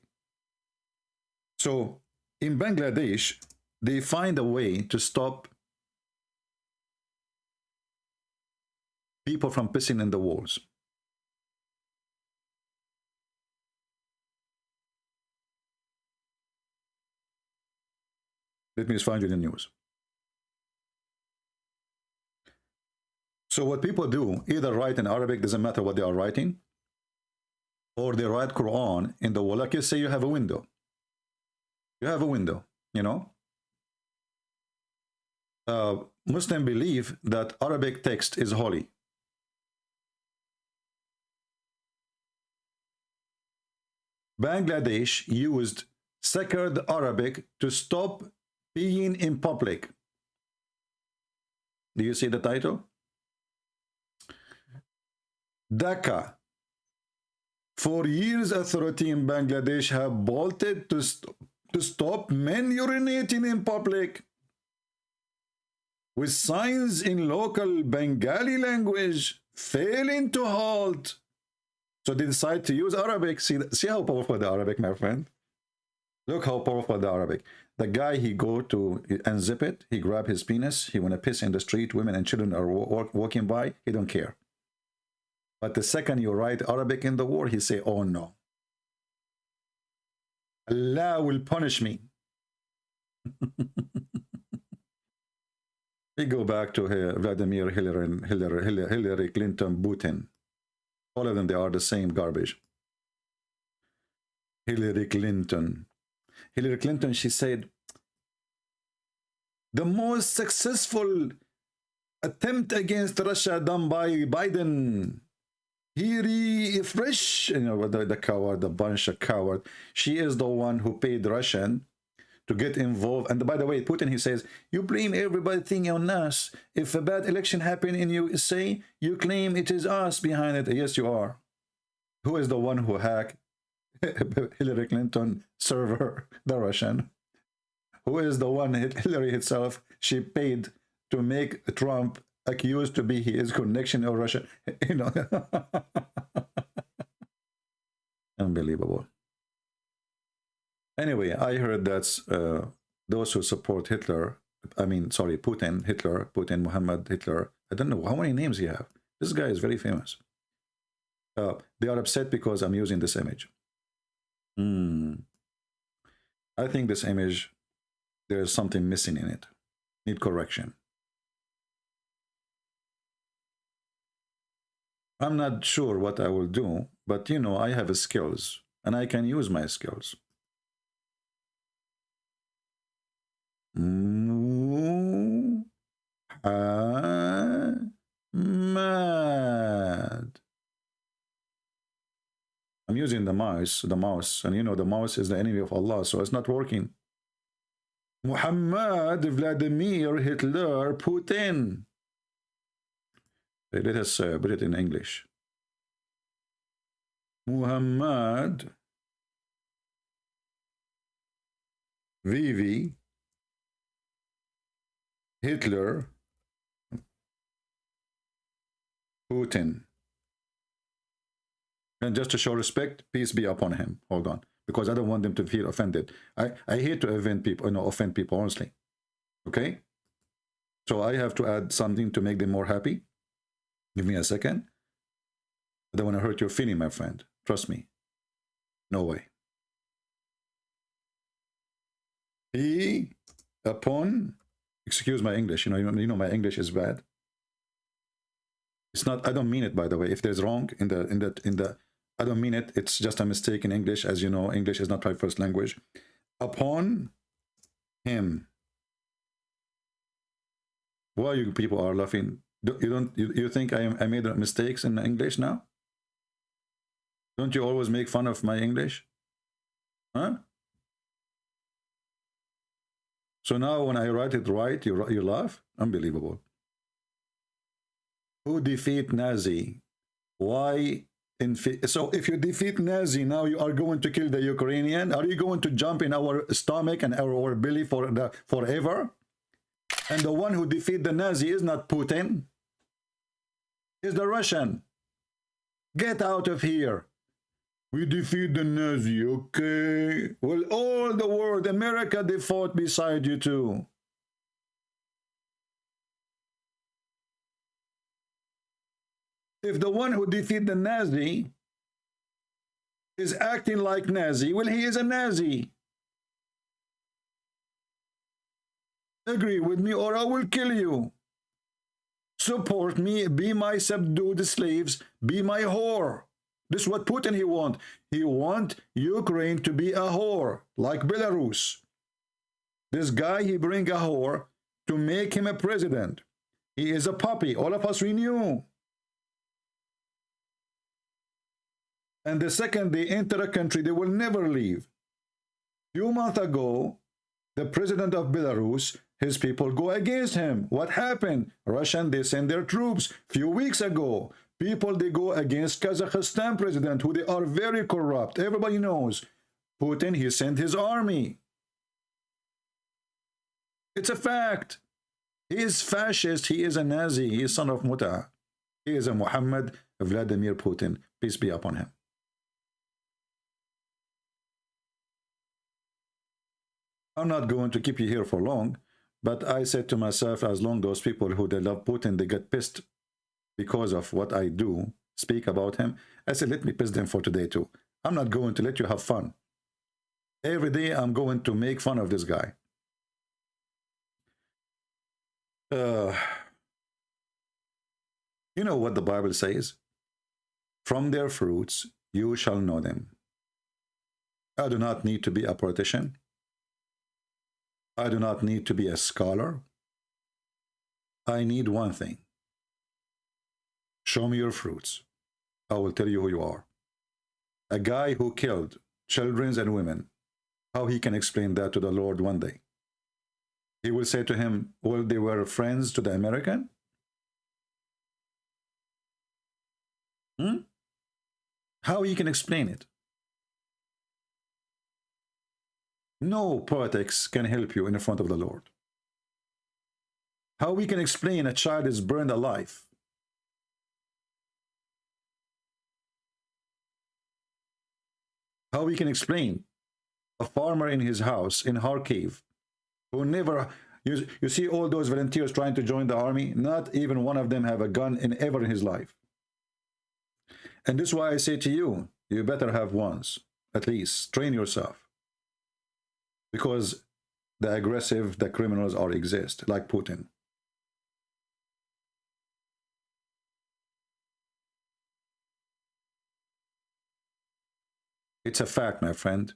So in Bangladesh, they find a way to stop people from pissing in the walls. Let me just find you the news. So what people do, either write in Arabic, doesn't matter what they are writing, or they write Quran in the wall. Like you say, you have a window. You have a window, you know. Muslims believe that Arabic text is holy. Bangladesh used sacred Arabic to stop peeing in public. Do you see the title? Dhaka. For years, authorities in Bangladesh have bolted to stop men urinating in public with signs in local Bengali language failing to halt. So they decide to use Arabic. See how powerful the Arabic, my friend? Look how powerful the Arabic. The guy, he go to unzip it, he grab his penis, he want to piss in the street, women and children are walking by, he don't care. But the second you write Arabic in the war, he say, oh no. Allah will punish me. We go back to Vladimir Hillary Clinton, Putin. All of them, they are the same garbage. Hillary Clinton, she said, the most successful attempt against Russia done by Biden. He refresh, you know, the coward, the bunch of coward. She is the one who paid Russian to get involved. And by the way, Putin, he says, you blame everything on us. If a bad election happened in USA, you claim it is us behind it. Yes, you are. Who is the one who hacked Hillary Clinton server? The Russian. Who is the one, Hillary herself, she paid to make Trump accused to be his connection or Russia. You know, unbelievable. Anyway, I heard that those who support Hitler, I mean, sorry, Putin, Hitler, Putin, Muhammad, Hitler, I don't know how many names he have. This guy is very famous. They are upset because I'm using this image. I think this image, there's something missing in it. Need correction. I'm not sure what I will do, but you know, I have skills and I can use my skills. Muhammad. I'm using the mouse, and you know the mouse is the enemy of Allah, so it's not working. Muhammad Vladimir Hitler Putin. Let us put it in English. Muhammad VV Hitler Putin. And just to show respect, peace be upon him. Hold on, because I don't want them to feel offended. I hate to offend people, offend people honestly. Okay? So I have to add something to make them more happy. Give me a second. I don't want to hurt your feeling, my friend. Trust me. No way. Be upon, excuse my English, you know my English is bad. It's not, I don't mean it, by the way. If there's wrong in the I don't mean it. It's just a mistake in English. As you know, English is not my first language. Upon him. Why you people are laughing? You think I made mistakes in English now? Don't you always make fun of my English? Huh? So now when I write it right, you laugh? Unbelievable. Who defeat Nazi? Why? So if you defeat Nazi, now you are going to kill the Ukrainian? Are you going to jump in our stomach and our belly forever? And the one who defeat the Nazi is not Putin. It's the Russian. Get out of here. We defeat the Nazi, okay? Well, all the world, America, they fought beside you too. If the one who defeated the Nazi is acting like Nazi, well, he is a Nazi. Agree with me or I will kill you. Support me, be my subdued slaves, be my whore. This is what Putin he want. He want Ukraine to be a whore, like Belarus. This guy, he bring a whore to make him a president. He is a puppy. All of us, we knew. And the second they enter a country, they will never leave. Few months ago, the president of Belarus, his people go against him. What happened? Russian, they send their troops. Few weeks ago, people, they go against Kazakhstan president, who they are very corrupt. Everybody knows. Putin, he sent his army. It's a fact. He is fascist. He is a Nazi. He is son of Muta. He is a Muhammad Vladimir Putin. Peace be upon him. I'm not going to keep you here for long, but I said to myself, as long those people who they love Putin, they get pissed because of what I do, speak about him, I said, let me piss them for today too. I'm not going to let you have fun. Every day I'm going to make fun of this guy. You know what the Bible says? From their fruits you shall know them. I do not need to be a politician. I do not need to be a scholar. I need one thing. Show me your fruits. I will tell you who you are. A guy who killed children and women, how he can explain that to the Lord one day? He will say to him, well, they were friends to the American? How he can explain it? No politics can help you in front of the Lord. How we can explain a child is burned alive? How we can explain a farmer in his house in Kharkiv who never, you see all those volunteers trying to join the army, not even one of them have a gun ever in his life. And this is why I say to you, you better have ones, at least train yourself, because the aggressive, the criminals are exist, like Putin. It's a fact, my friend.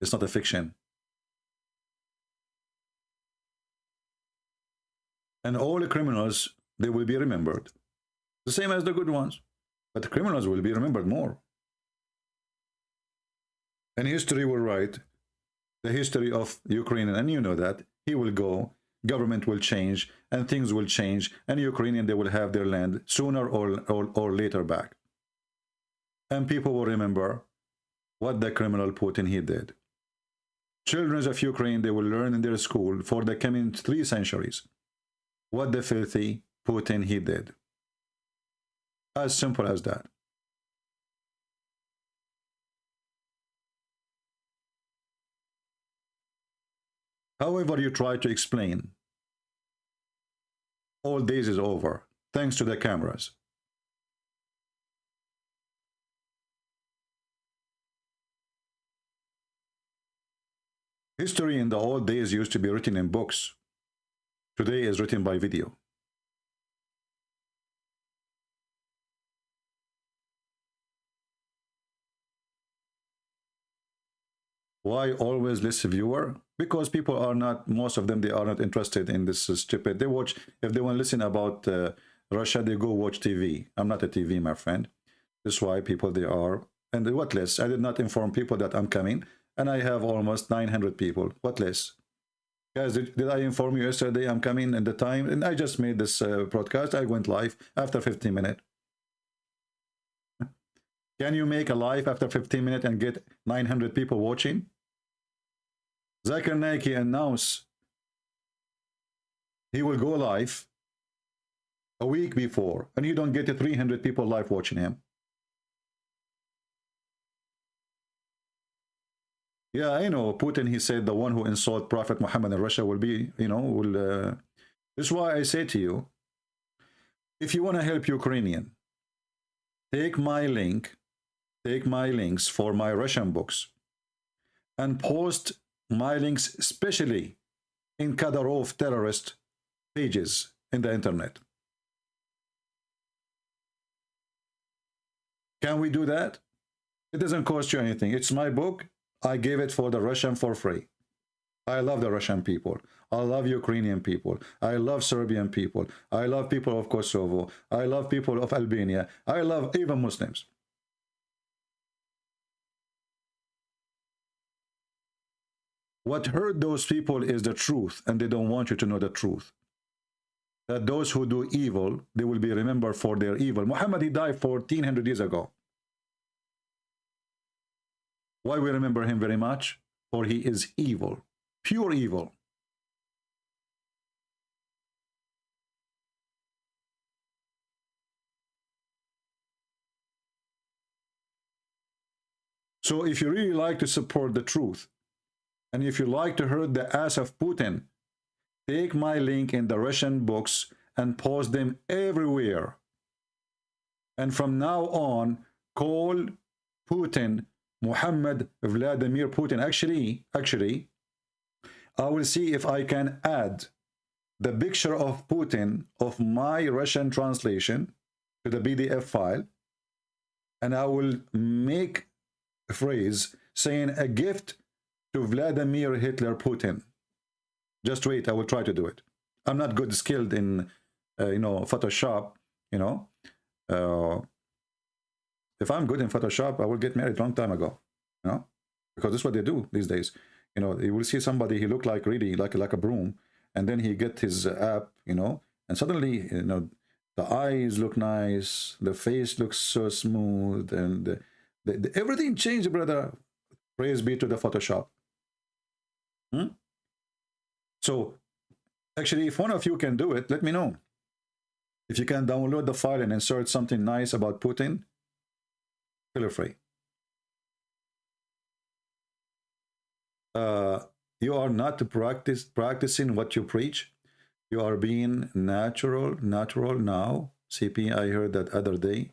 It's not a fiction. And all the criminals, they will be remembered. The same as the good ones. But the criminals will be remembered more. And history will write the history of Ukraine, and you know that. He will go, government will change, and things will change, and Ukrainian, they will have their land sooner or later back. And people will remember what the criminal Putin he did. Children of Ukraine, they will learn in their school for the coming 3 centuries what the filthy Putin he did. As simple as that. However you try to explain, all days is over, thanks to the cameras. History in the old days used to be written in books. Today is written by video. Why always less viewer? Because people are not, most of them, they are not interested in this stupid. They watch, if they want to listen about Russia, they go watch TV. I'm not a TV, my friend. That's why people, they are. And what less? I did not inform people that I'm coming. And I have almost 900 people. What less? Guys, did I inform you yesterday I'm coming in the time? And I just made this broadcast. I went live after 15 minutes. Can you make a live after 15 minutes and get 900 people watching? Zakir Naiki announced he will go live a week before, and you don't get 300 people live watching him. Yeah, I know. Putin, he said the one who insult Prophet Muhammad in Russia will be, you know, will. This is why I say to you, if you want to help Ukrainian, take my link, take my links for my Russian books, and post my links especially in Kadyrov terrorist pages in the internet. Can we do that? It doesn't cost you anything. It's my book. I gave it for the Russian for free. I love the Russian people. I love Ukrainian people. I love Serbian people. I love people of Kosovo. I love people of Albania. I love even Muslims. What hurt those people is the truth, and they don't want you to know the truth. That those who do evil, they will be remembered for their evil. Muhammad, he died 1400 years ago. Why we remember him very much? For he is evil, pure evil. So if you really like to support the truth, and if you like to hurt the ass of Putin, take my link in the Russian books and post them everywhere. And from now on, call Putin Muhammad Vladimir Putin. Actually, I will see if I can add the picture of Putin of my Russian translation to the PDF file, and I will make a phrase saying a gift to Vladimir Hitler Putin. Just wait, I will try to do it. I'm not good skilled in, you know, Photoshop, you know. If I'm good in Photoshop, I will get married a long time ago, you know, because that's what they do these days. You know, you will see somebody, he look like really like a broom, and then he get his app, you know, and suddenly, you know, the eyes look nice, the face looks so smooth, and everything changed, brother. Praise be to the Photoshop. So Actually, if one of you can do it, let me know. If you can download the file and insert something nice about Putin, feel free. You are not practicing what you preach. You are being natural now. CP, I heard that other day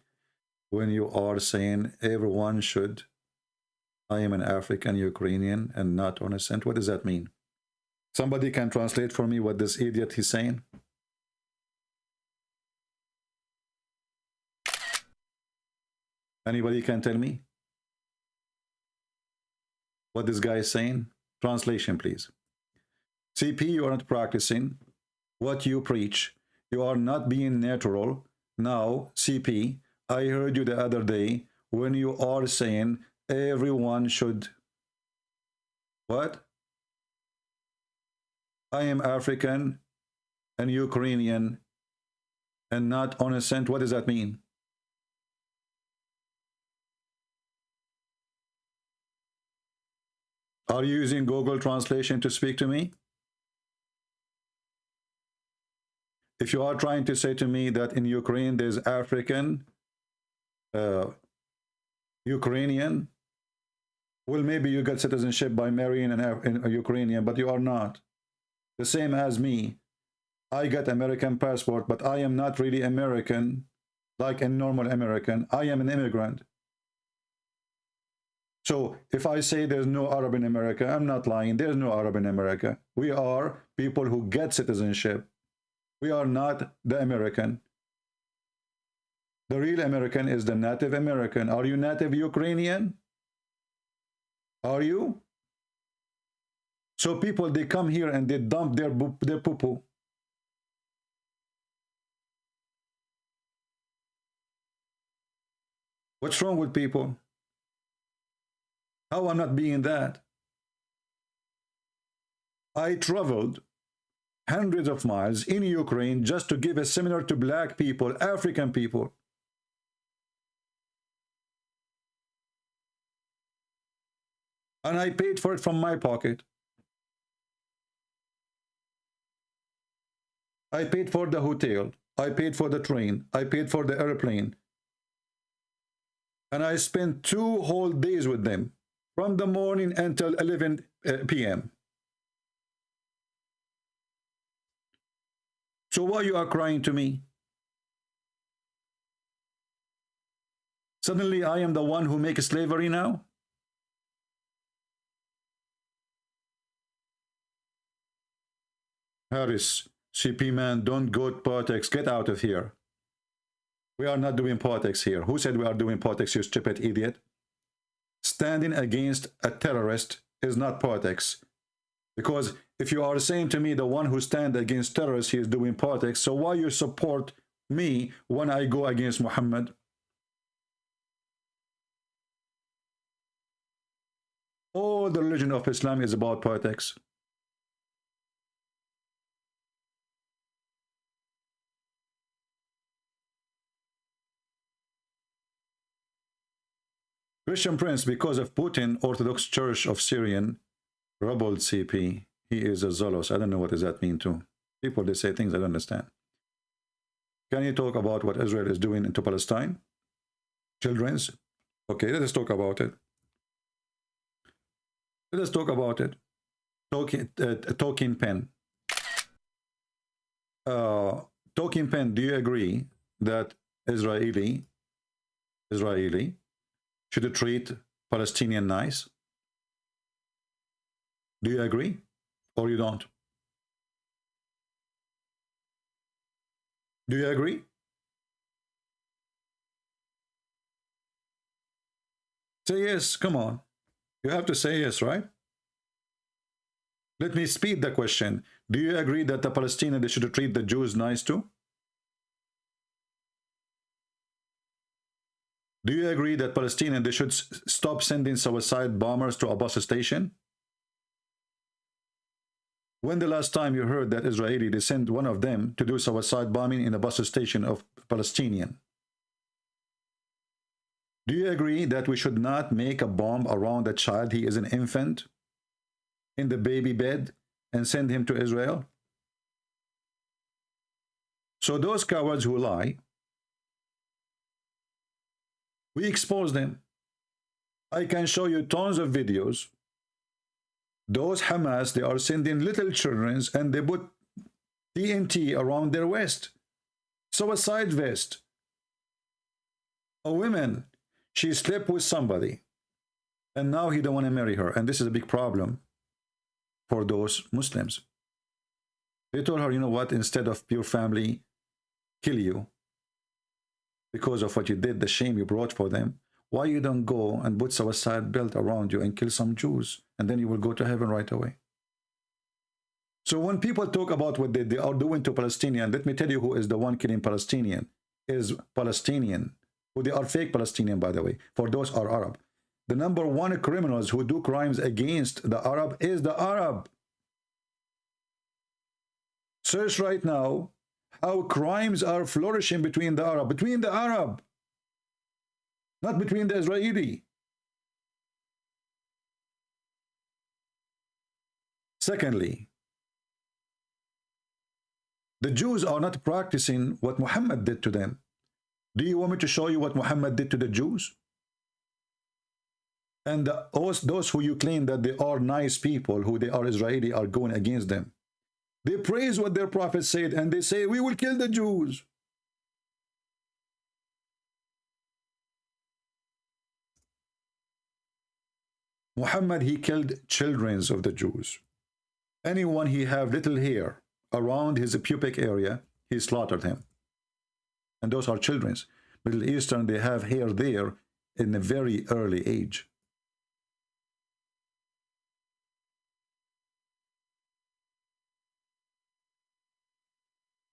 when you are saying everyone should. I am an African Ukrainian and not innocent. What does that mean? Somebody can translate for me what this idiot is saying? Anybody can tell me what this guy is saying? Translation, please. CP, you are not practicing what you preach. You are not being natural. Now, CP, I heard you the other day when you are saying everyone should. What? I am African and Ukrainian and not innocent. What does that mean? Are you using Google Translation to speak to me? If you are trying to say to me that in Ukraine there's African, Ukrainian, well, maybe you got citizenship by marrying a Ukrainian, but you are not. The same as me. I got American passport, but I am not really American, like a normal American. I am an immigrant. So if I say there's no Arab in America, I'm not lying. There's no Arab in America. We are people who get citizenship. We are not the American. The real American is the native American. Are you native Ukrainian? Are you? So people, they come here and they dump their poo-poo. What's wrong with people? How I'm not being that? I traveled hundreds of miles in Ukraine just to give a seminar to black people, African people. And I paid for it from my pocket. I paid for the hotel. I paid for the train. I paid for the airplane. And I spent 2 whole days with them, from the morning until 11 p.m. So why you are crying to me? Suddenly I am the one who makes slavery now? Harris, CP man, don't go to politics. Get out of here. We are not doing politics here. Who said we are doing politics, you stupid idiot? Standing against a terrorist is not politics. Because if you are saying to me the one who stands against terrorists, he is doing politics, so why you support me when I go against Muhammad? All the religion of Islam is about politics. Christian Prince, because of Putin, Orthodox Church of Syrian, rebelled CP. He is a zealous. I don't know what does that mean too. People, they say things I don't understand. Can you talk about what Israel is doing into Palestine? Children's? Okay, let us talk about it. Let us talk about it. Talking pen. Talking pen, do you agree that Israeli should treat Palestinian nice? Do you agree or you don't? Do you agree? Say yes, come on. You have to say yes, right? Let me speed the question. Do you agree that the Palestinians, they should treat the Jews nice too? Do you agree that Palestinians, they should stop sending suicide bombers to Abbas station? When the last time you heard that Israeli, they sent one of them to do suicide bombing in a bus station of Palestinian? Do you agree that we should not make a bomb around a child, he is an infant, in the baby bed, and send him to Israel? So those cowards who lie, we expose them. I can show you tons of videos. Those Hamas, they are sending little children and they put TNT around their waist. Suicide vest. A woman, she slept with somebody and now he don't want to marry her. And this is a big problem for those Muslims. They told her, you know what, instead of pure family, kill you because of what you did, the shame you brought for them. Why you don't go and put suicide belt around you and kill some Jews, and then you will go to heaven right away? So when people talk about what they are doing to Palestinians, let me tell you who is the one killing Palestinian is Palestinian, who they are fake Palestinian, by the way, for those are Arab. The number one criminals who do crimes against the Arab is the Arab. Search right now how crimes are flourishing between the Arab, not between the Israeli. Secondly, the Jews are not practicing what Muhammad did to them. Do you want me to show you what Muhammad did to the Jews? And those who you claim that they are nice people, who they are Israeli, are going against them. They praise what their prophet said and they say, we will kill the Jews. Muhammad, he killed children of the Jews. Anyone he have little hair around his pubic area, he slaughtered him. And those are children. Middle Eastern, they have hair there in a very early age.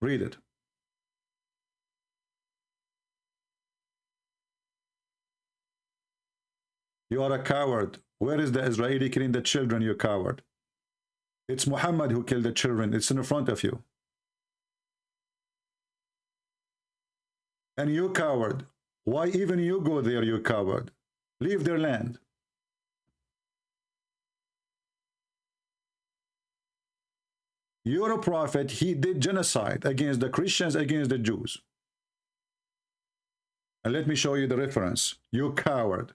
Read it. You are a coward. Where is the Israeli killing the children, you coward? It's Muhammad who killed the children. It's in front of you. And you coward. Why even you go there, you coward? Leave their land. You're a prophet. He did genocide against the Christians, against the Jews. And let me show you the reference. You coward.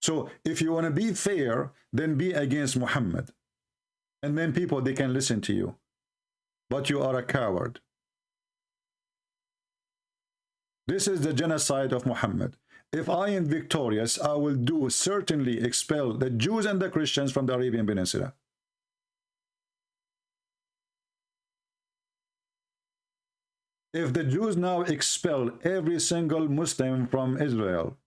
So if you want to be fair, then be against Muhammad. And then people, they can listen to you. But you are a coward. This is the genocide of Muhammad. If I am victorious, I will certainly expel the Jews and the Christians from the Arabian Peninsula. If the Jews now expel every single Muslim from Israel,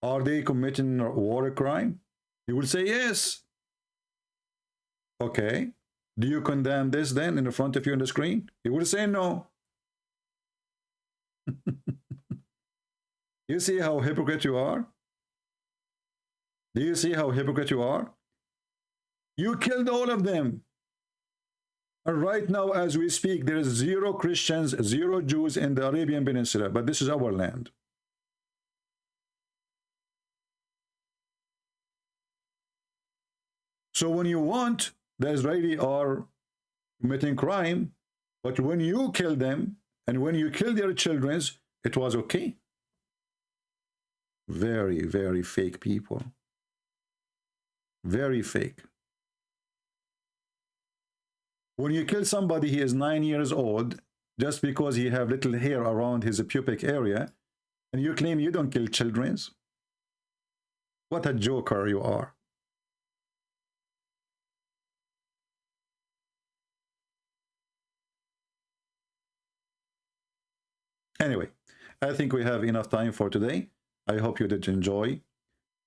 are they committing a war crime? You will say yes. Okay. Do you condemn this then in front of you on the screen? You will say no. You see how hypocrite you are? Do you see how hypocrite you are? You killed all of them. And right now, as we speak, there is 0 Christians, 0 Jews in the Arabian Peninsula, but this is our land. So when you want, the Israeli are committing crime, but when you kill them, and when you kill their children, it was okay. Very, very fake people. Very fake. When you kill somebody, he is 9 years old, just because he have little hair around his pubic area, and you claim you don't kill children. What a joker you are. Anyway, I think we have enough time for today. I hope you did enjoy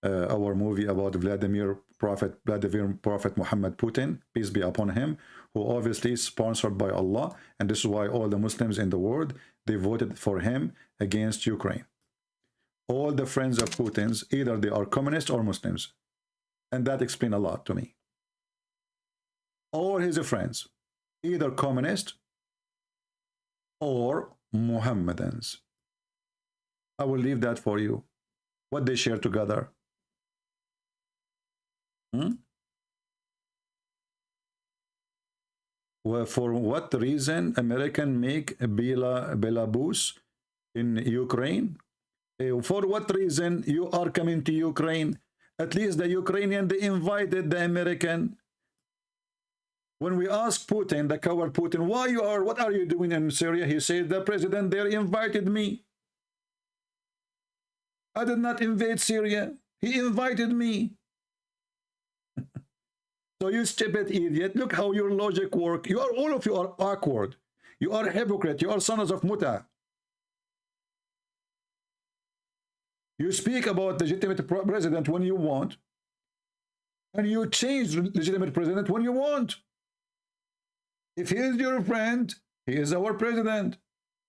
our movie about Vladimir Prophet Muhammad Putin, peace be upon him, who obviously is sponsored by Allah, and this is why all the Muslims in the world, they voted for him against Ukraine. All the friends of Putin's, either they are communists or Muslims, and that explains a lot to me. All his friends, either communist or Mohammedans. I will leave that for you, what they share together. Well, for what reason American make Belarus in Ukraine? For what reason you are coming to Ukraine? At least the Ukrainian, they invited the American. When we ask Putin, the coward Putin, what are you doing in Syria? He said, the president there invited me. I did not invade Syria. He invited me. So you stupid idiot, look how your logic works. All of you are awkward. You are hypocrite. You are sons of Muta. You speak about legitimate president when you want, and you change legitimate president when you want. If he is your friend, he is our president.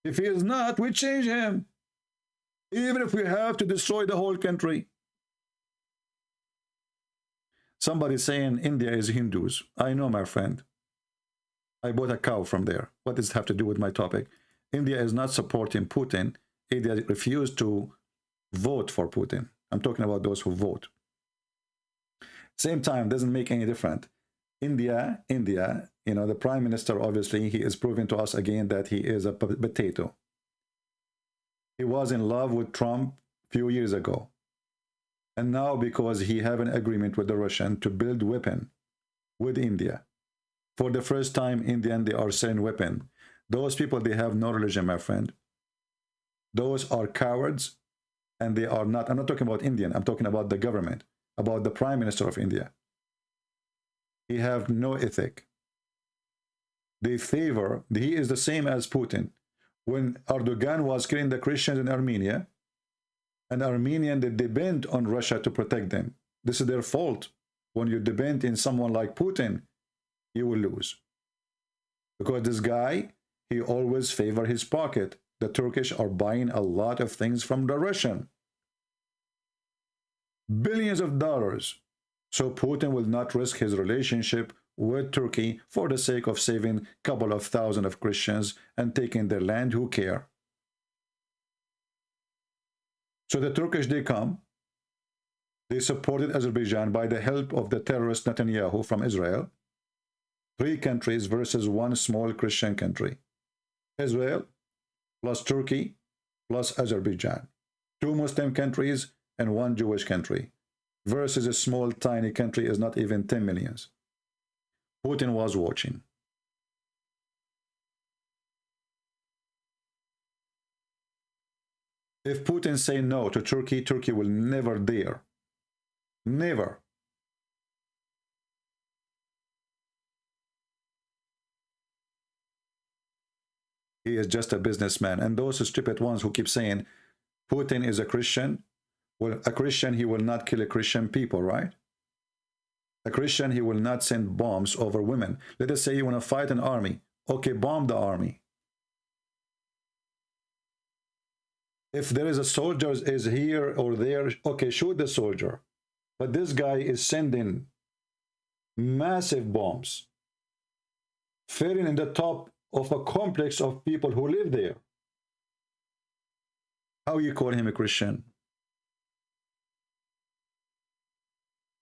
If he is not, we change him. Even if we have to destroy the whole country. Somebody saying India is Hindus. I know, my friend. I bought a cow from there. What does it have to do with my topic? India is not supporting Putin. India refused to vote for Putin. I'm talking about those who vote. Same time, doesn't make any difference. India, you know, the prime minister, obviously, he is proving to us again that he is a potato. He was in love with Trump a few years ago. And now, because he have an agreement with the Russian to build weapon with India, for the first time, Indian, they are selling weapon. Those people, they have no religion, my friend. Those are cowards, and they are not. I'm not talking about Indian. I'm talking about the government, about the prime minister of India. He have no ethic. They favor, he is the same as Putin. When Erdogan was killing the Christians in Armenia, and Armenian, they depend on Russia to protect them. This is their fault. When you depend in someone like Putin, you will lose. Because this guy, he always favor his pocket. The Turkish are buying a lot of things from the Russian. Billions of dollars. So Putin will not risk his relationship with Turkey for the sake of saving a couple of thousand of Christians and taking their land. Who care? So the Turkish, they come. They supported Azerbaijan by the help of the terrorist Netanyahu from Israel. 3 countries versus 1 small Christian country. Israel plus Turkey plus Azerbaijan. 2 Muslim countries and 1 Jewish country. Versus a small, tiny country is not even 10 millions. Putin was watching. If Putin say no to Turkey, Turkey will never dare. Never. He is just a businessman. And those stupid ones who keep saying Putin is a Christian, well, a Christian, he will not kill a Christian people, right? A Christian, he will not send bombs over women. Let us say you want to fight an army. Okay, bomb the army. If there is a soldier is here or there, okay, shoot the soldier. But this guy is sending massive bombs, falling in the top of a complex of people who live there. How you call him a Christian?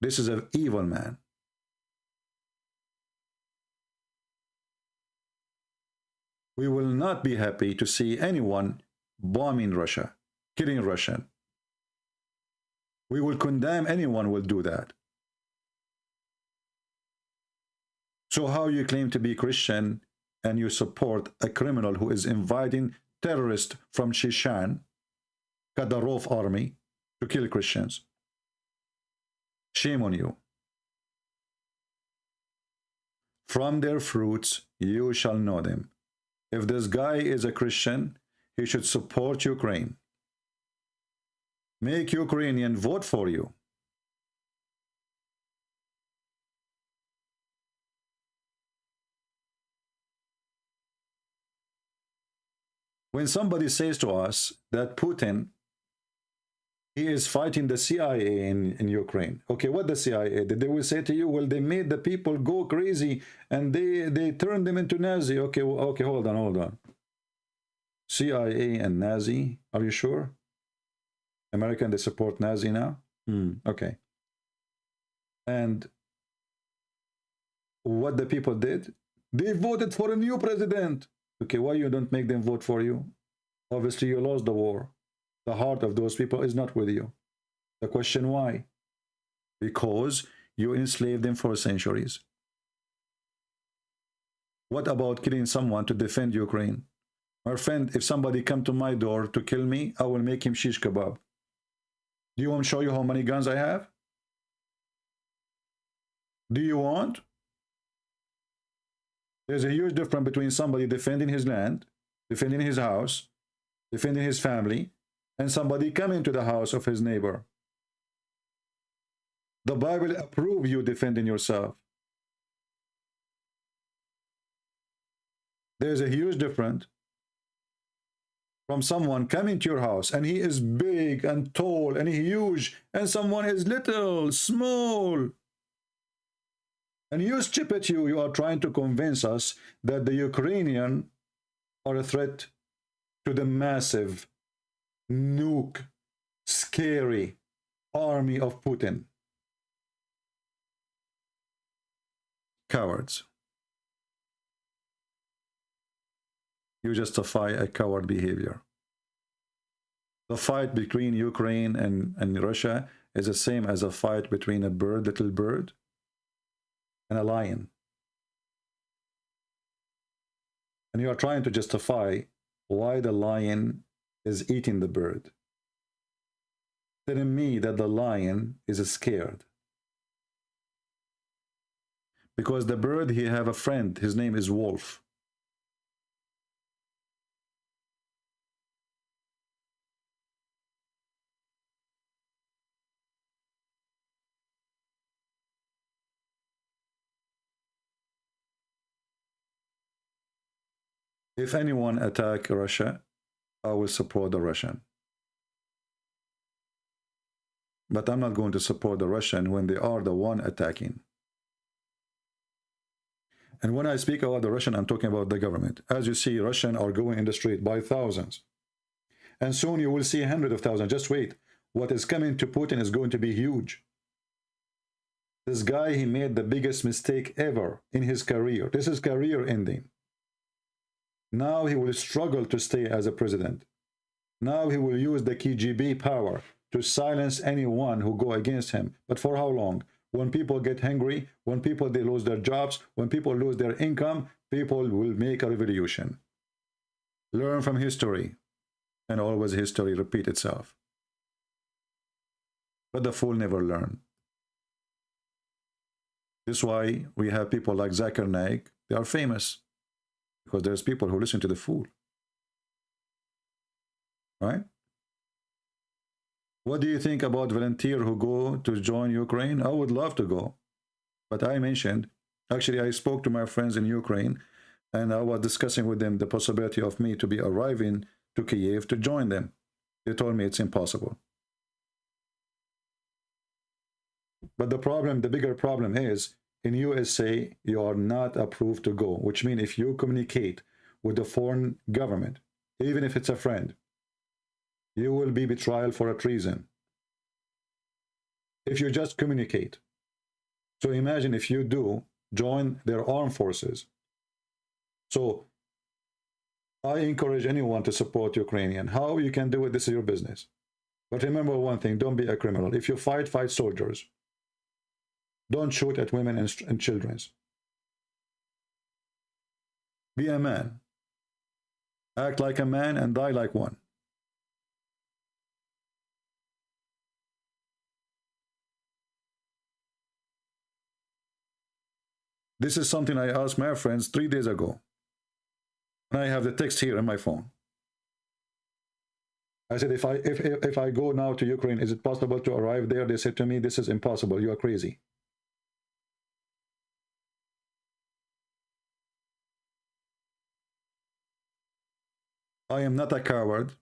This is an evil man. We will not be happy to see anyone bombing Russia, killing Russian. We will condemn anyone who will do that. So how you claim to be Christian and you support a criminal who is inviting terrorists from Chechen, Kadyrov army, to kill Christians? Shame on you. From their fruits you shall know them. If this guy is a Christian, he should support Ukraine. Make Ukrainian vote for you. When somebody says to us that Putin, he is fighting the CIA in Ukraine. Okay, what the CIA did? They will say to you, well, they made the people go crazy and they turned them into Nazi. Okay, okay, hold on. CIA and Nazi, are you sure? American, they support Nazi now? Okay. And what the people did, They voted for a new president. Okay, why you don't make them vote for you? Obviously, you lost the war. The heart of those people is not with you. The question why? Because you enslaved them for centuries. What about killing someone to defend Ukraine? My friend, if somebody come to my door to kill me, I will make him shish kebab. Do you want to show you how many guns I have? Do you want? There's a huge difference between somebody defending his land, defending his house, defending his family, and somebody coming to the house of his neighbor. The Bible approves you defending yourself. There's a huge difference from someone coming to your house and he is big and tall and huge, and someone is little, small. And you stupid, you are trying to convince us that the Ukrainians are a threat to the massive, nuke, scary army of Putin. Cowards. You justify a coward behavior. The fight between Ukraine and Russia is the same as a fight between a bird, little bird, and a lion. And you are trying to justify why the lion is eating the bird, telling me that the lion is scared. Because the bird, he have a friend, his name is wolf. If anyone attack Russia, I will support the Russian. But I'm not going to support the Russian when they are the one attacking. And when I speak about the Russian, I'm talking about the government. As you see, Russians are going in the street by thousands. And soon you will see hundreds of thousands. Just wait. What is coming to Putin is going to be huge. This guy, he made the biggest mistake ever in his career. This is career ending. Now he will struggle to stay as a president. Now he will use the KGB power to silence anyone who go against him. But for how long? When people get hungry, when people they lose their jobs, when people lose their income, people will make a revolution. Learn from history, and always history repeat itself. But the fool never learn. This is why we have people like Zakir Naik. They are famous. Because there's people who listen to the fool. Right? What do you think about volunteers who go to join Ukraine? I would love to go. But I mentioned, actually I spoke to my friends in Ukraine, and I was discussing with them the possibility of me to be arriving to Kiev to join them. They told me it's impossible. But the problem, the bigger problem is, in USA, you are not approved to go, which means if you communicate with the foreign government, even if it's a friend, you will be betrayal for a treason. If you just communicate. So imagine if you do join their armed forces. So I encourage anyone to support Ukrainian. How you can do it, this is your business. But remember one thing, don't be a criminal. If you fight, fight soldiers. Don't shoot at women and children. Be a man. Act like a man and die like one. This is something I asked my friends 3 days ago. And I have the text here on my phone. I said, if I go now to Ukraine, is it possible to arrive there? They said to me, this is impossible. You are crazy. I am not a coward,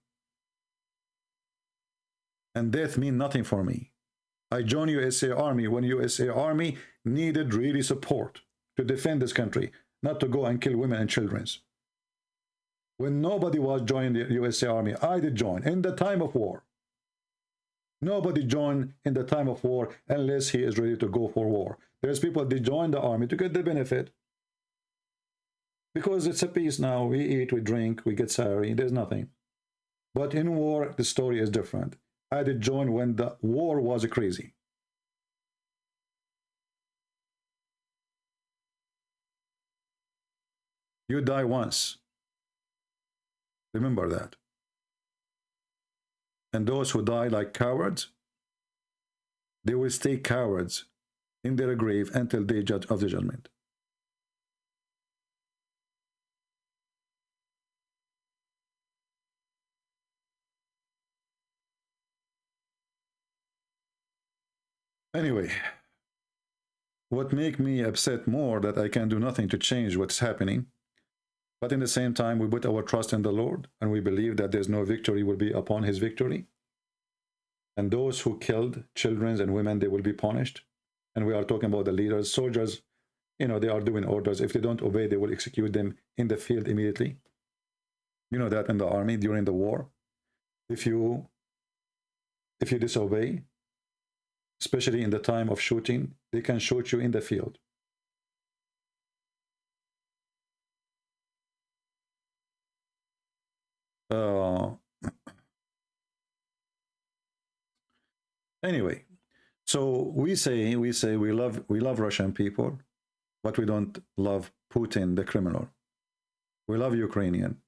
and death means nothing for me. I joined USA Army when USA Army needed really support to defend this country, not to go and kill women and children. When nobody was joining the USA Army, I did join in the time of war. Nobody joined in the time of war unless he is ready to go for war. There's people, they join the army to get the benefit. Because it's a peace now. We eat, we drink, we get salary. There's nothing. But in war, the story is different. I did join when the war was crazy. You die once. Remember that. And those who die like cowards, they will stay cowards in their grave until the day of the judgment. Anyway, what make me upset more that I can do nothing to change what's happening, but in the same time we put our trust in the Lord and we believe that there's no victory will be upon his victory, and those who killed children and women, they will be punished. And we are talking about the leaders, soldiers, you know, they are doing orders. If they don't obey, they will execute them in the field immediately. You know that in the army during the war, if you disobey, especially in the time of shooting, they can shoot you in the field. Anyway, so we say we love Russian people, but we don't love Putin, the criminal. We love Ukrainian,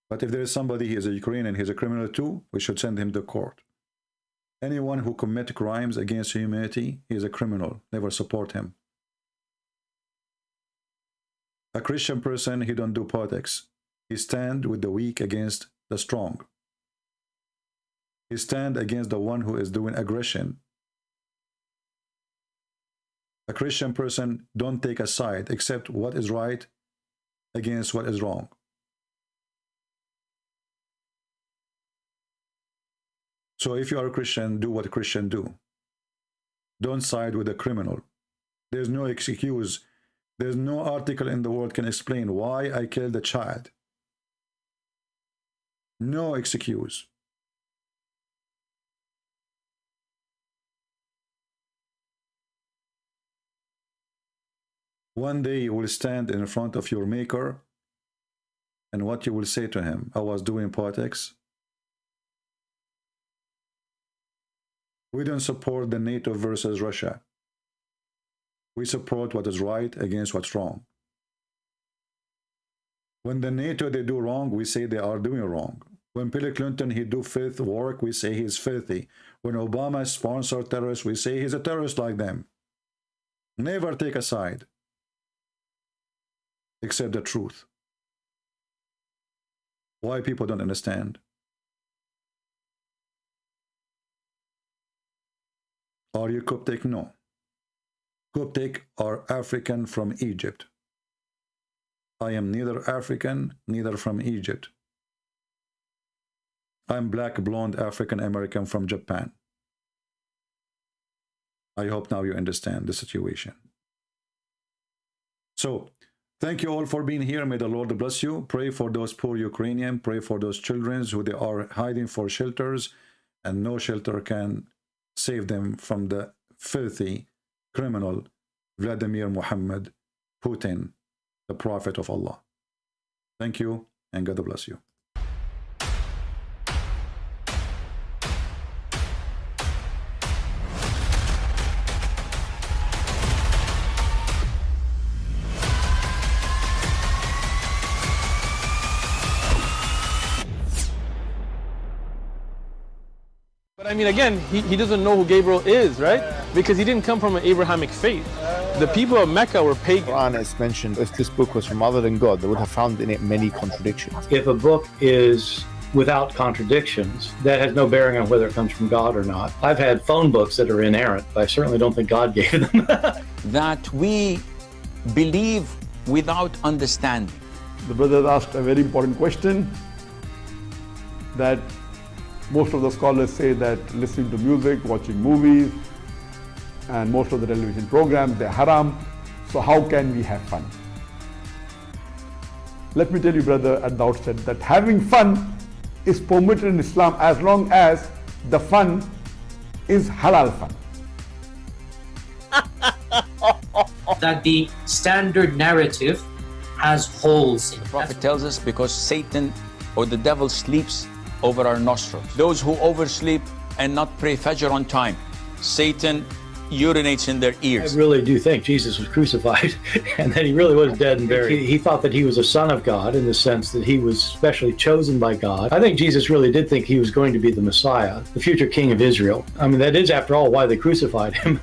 but if there is somebody, he is a Ukrainian, he's a criminal too, we should send him to court. Anyone who commits crimes against humanity, he is a criminal. Never support him. A Christian person, he don't do politics. He stand with the weak against the strong. He stand against the one who is doing aggression. A Christian person don't take a side except what is right against what is wrong. So if you are a Christian, do what a Christian do. Don't side with a criminal. There's no excuse. There's no article in the world can explain why I killed a child. No excuse. One day you will stand in front of your maker, and what you will say to him, I was doing politics. We don't support the NATO versus Russia. We support what is right against what's wrong. When the NATO, they do wrong, we say they are doing wrong. When Bill Clinton, he do filth work, we say he's filthy. When Obama sponsored terrorists, we say he's a terrorist like them. Never take a side, except the truth. Why people don't understand? Are you Coptic? No. Coptic are African from Egypt. I am neither African, neither from Egypt. I'm black, blonde, African American from Japan. I hope now you understand the situation. So, thank you all for being here. May the Lord bless you. Pray for those poor Ukrainians. Pray for those children who they are hiding for shelters, and no shelter can save them from the filthy criminal Vladimir Muhammad Putin, the prophet of Allah. Thank you, and God bless you. But I mean, again, he doesn't know who Gabriel is, right? Because he didn't come from an Abrahamic faith. The people of Mecca were pagan. Quran is mentioned, if this book was from other than God, they would have found in it many contradictions. If a book is without contradictions, that has no bearing on whether it comes from God or not. I've had phone books that are inerrant, but I certainly don't think God gave them. That we believe without understanding. The brother asked a very important question, that most of the scholars say that listening to music, watching movies, and most of the television programs, they're haram. So how can we have fun? Let me tell you, brother, at the outset, that having fun is permitted in Islam as long as the fun is halal fun. That the standard narrative has holes in it. The prophet tells us because Satan or the devil sleeps over our nostrils. Those who oversleep and not pray Fajr on time, Satan urinates in their ears. I really do think Jesus was crucified and that he really was dead and buried. He thought that he was a son of God in the sense that he was specially chosen by God. I think Jesus really did think he was going to be the Messiah, the future king of Israel. I mean, that is, after all, why they crucified him.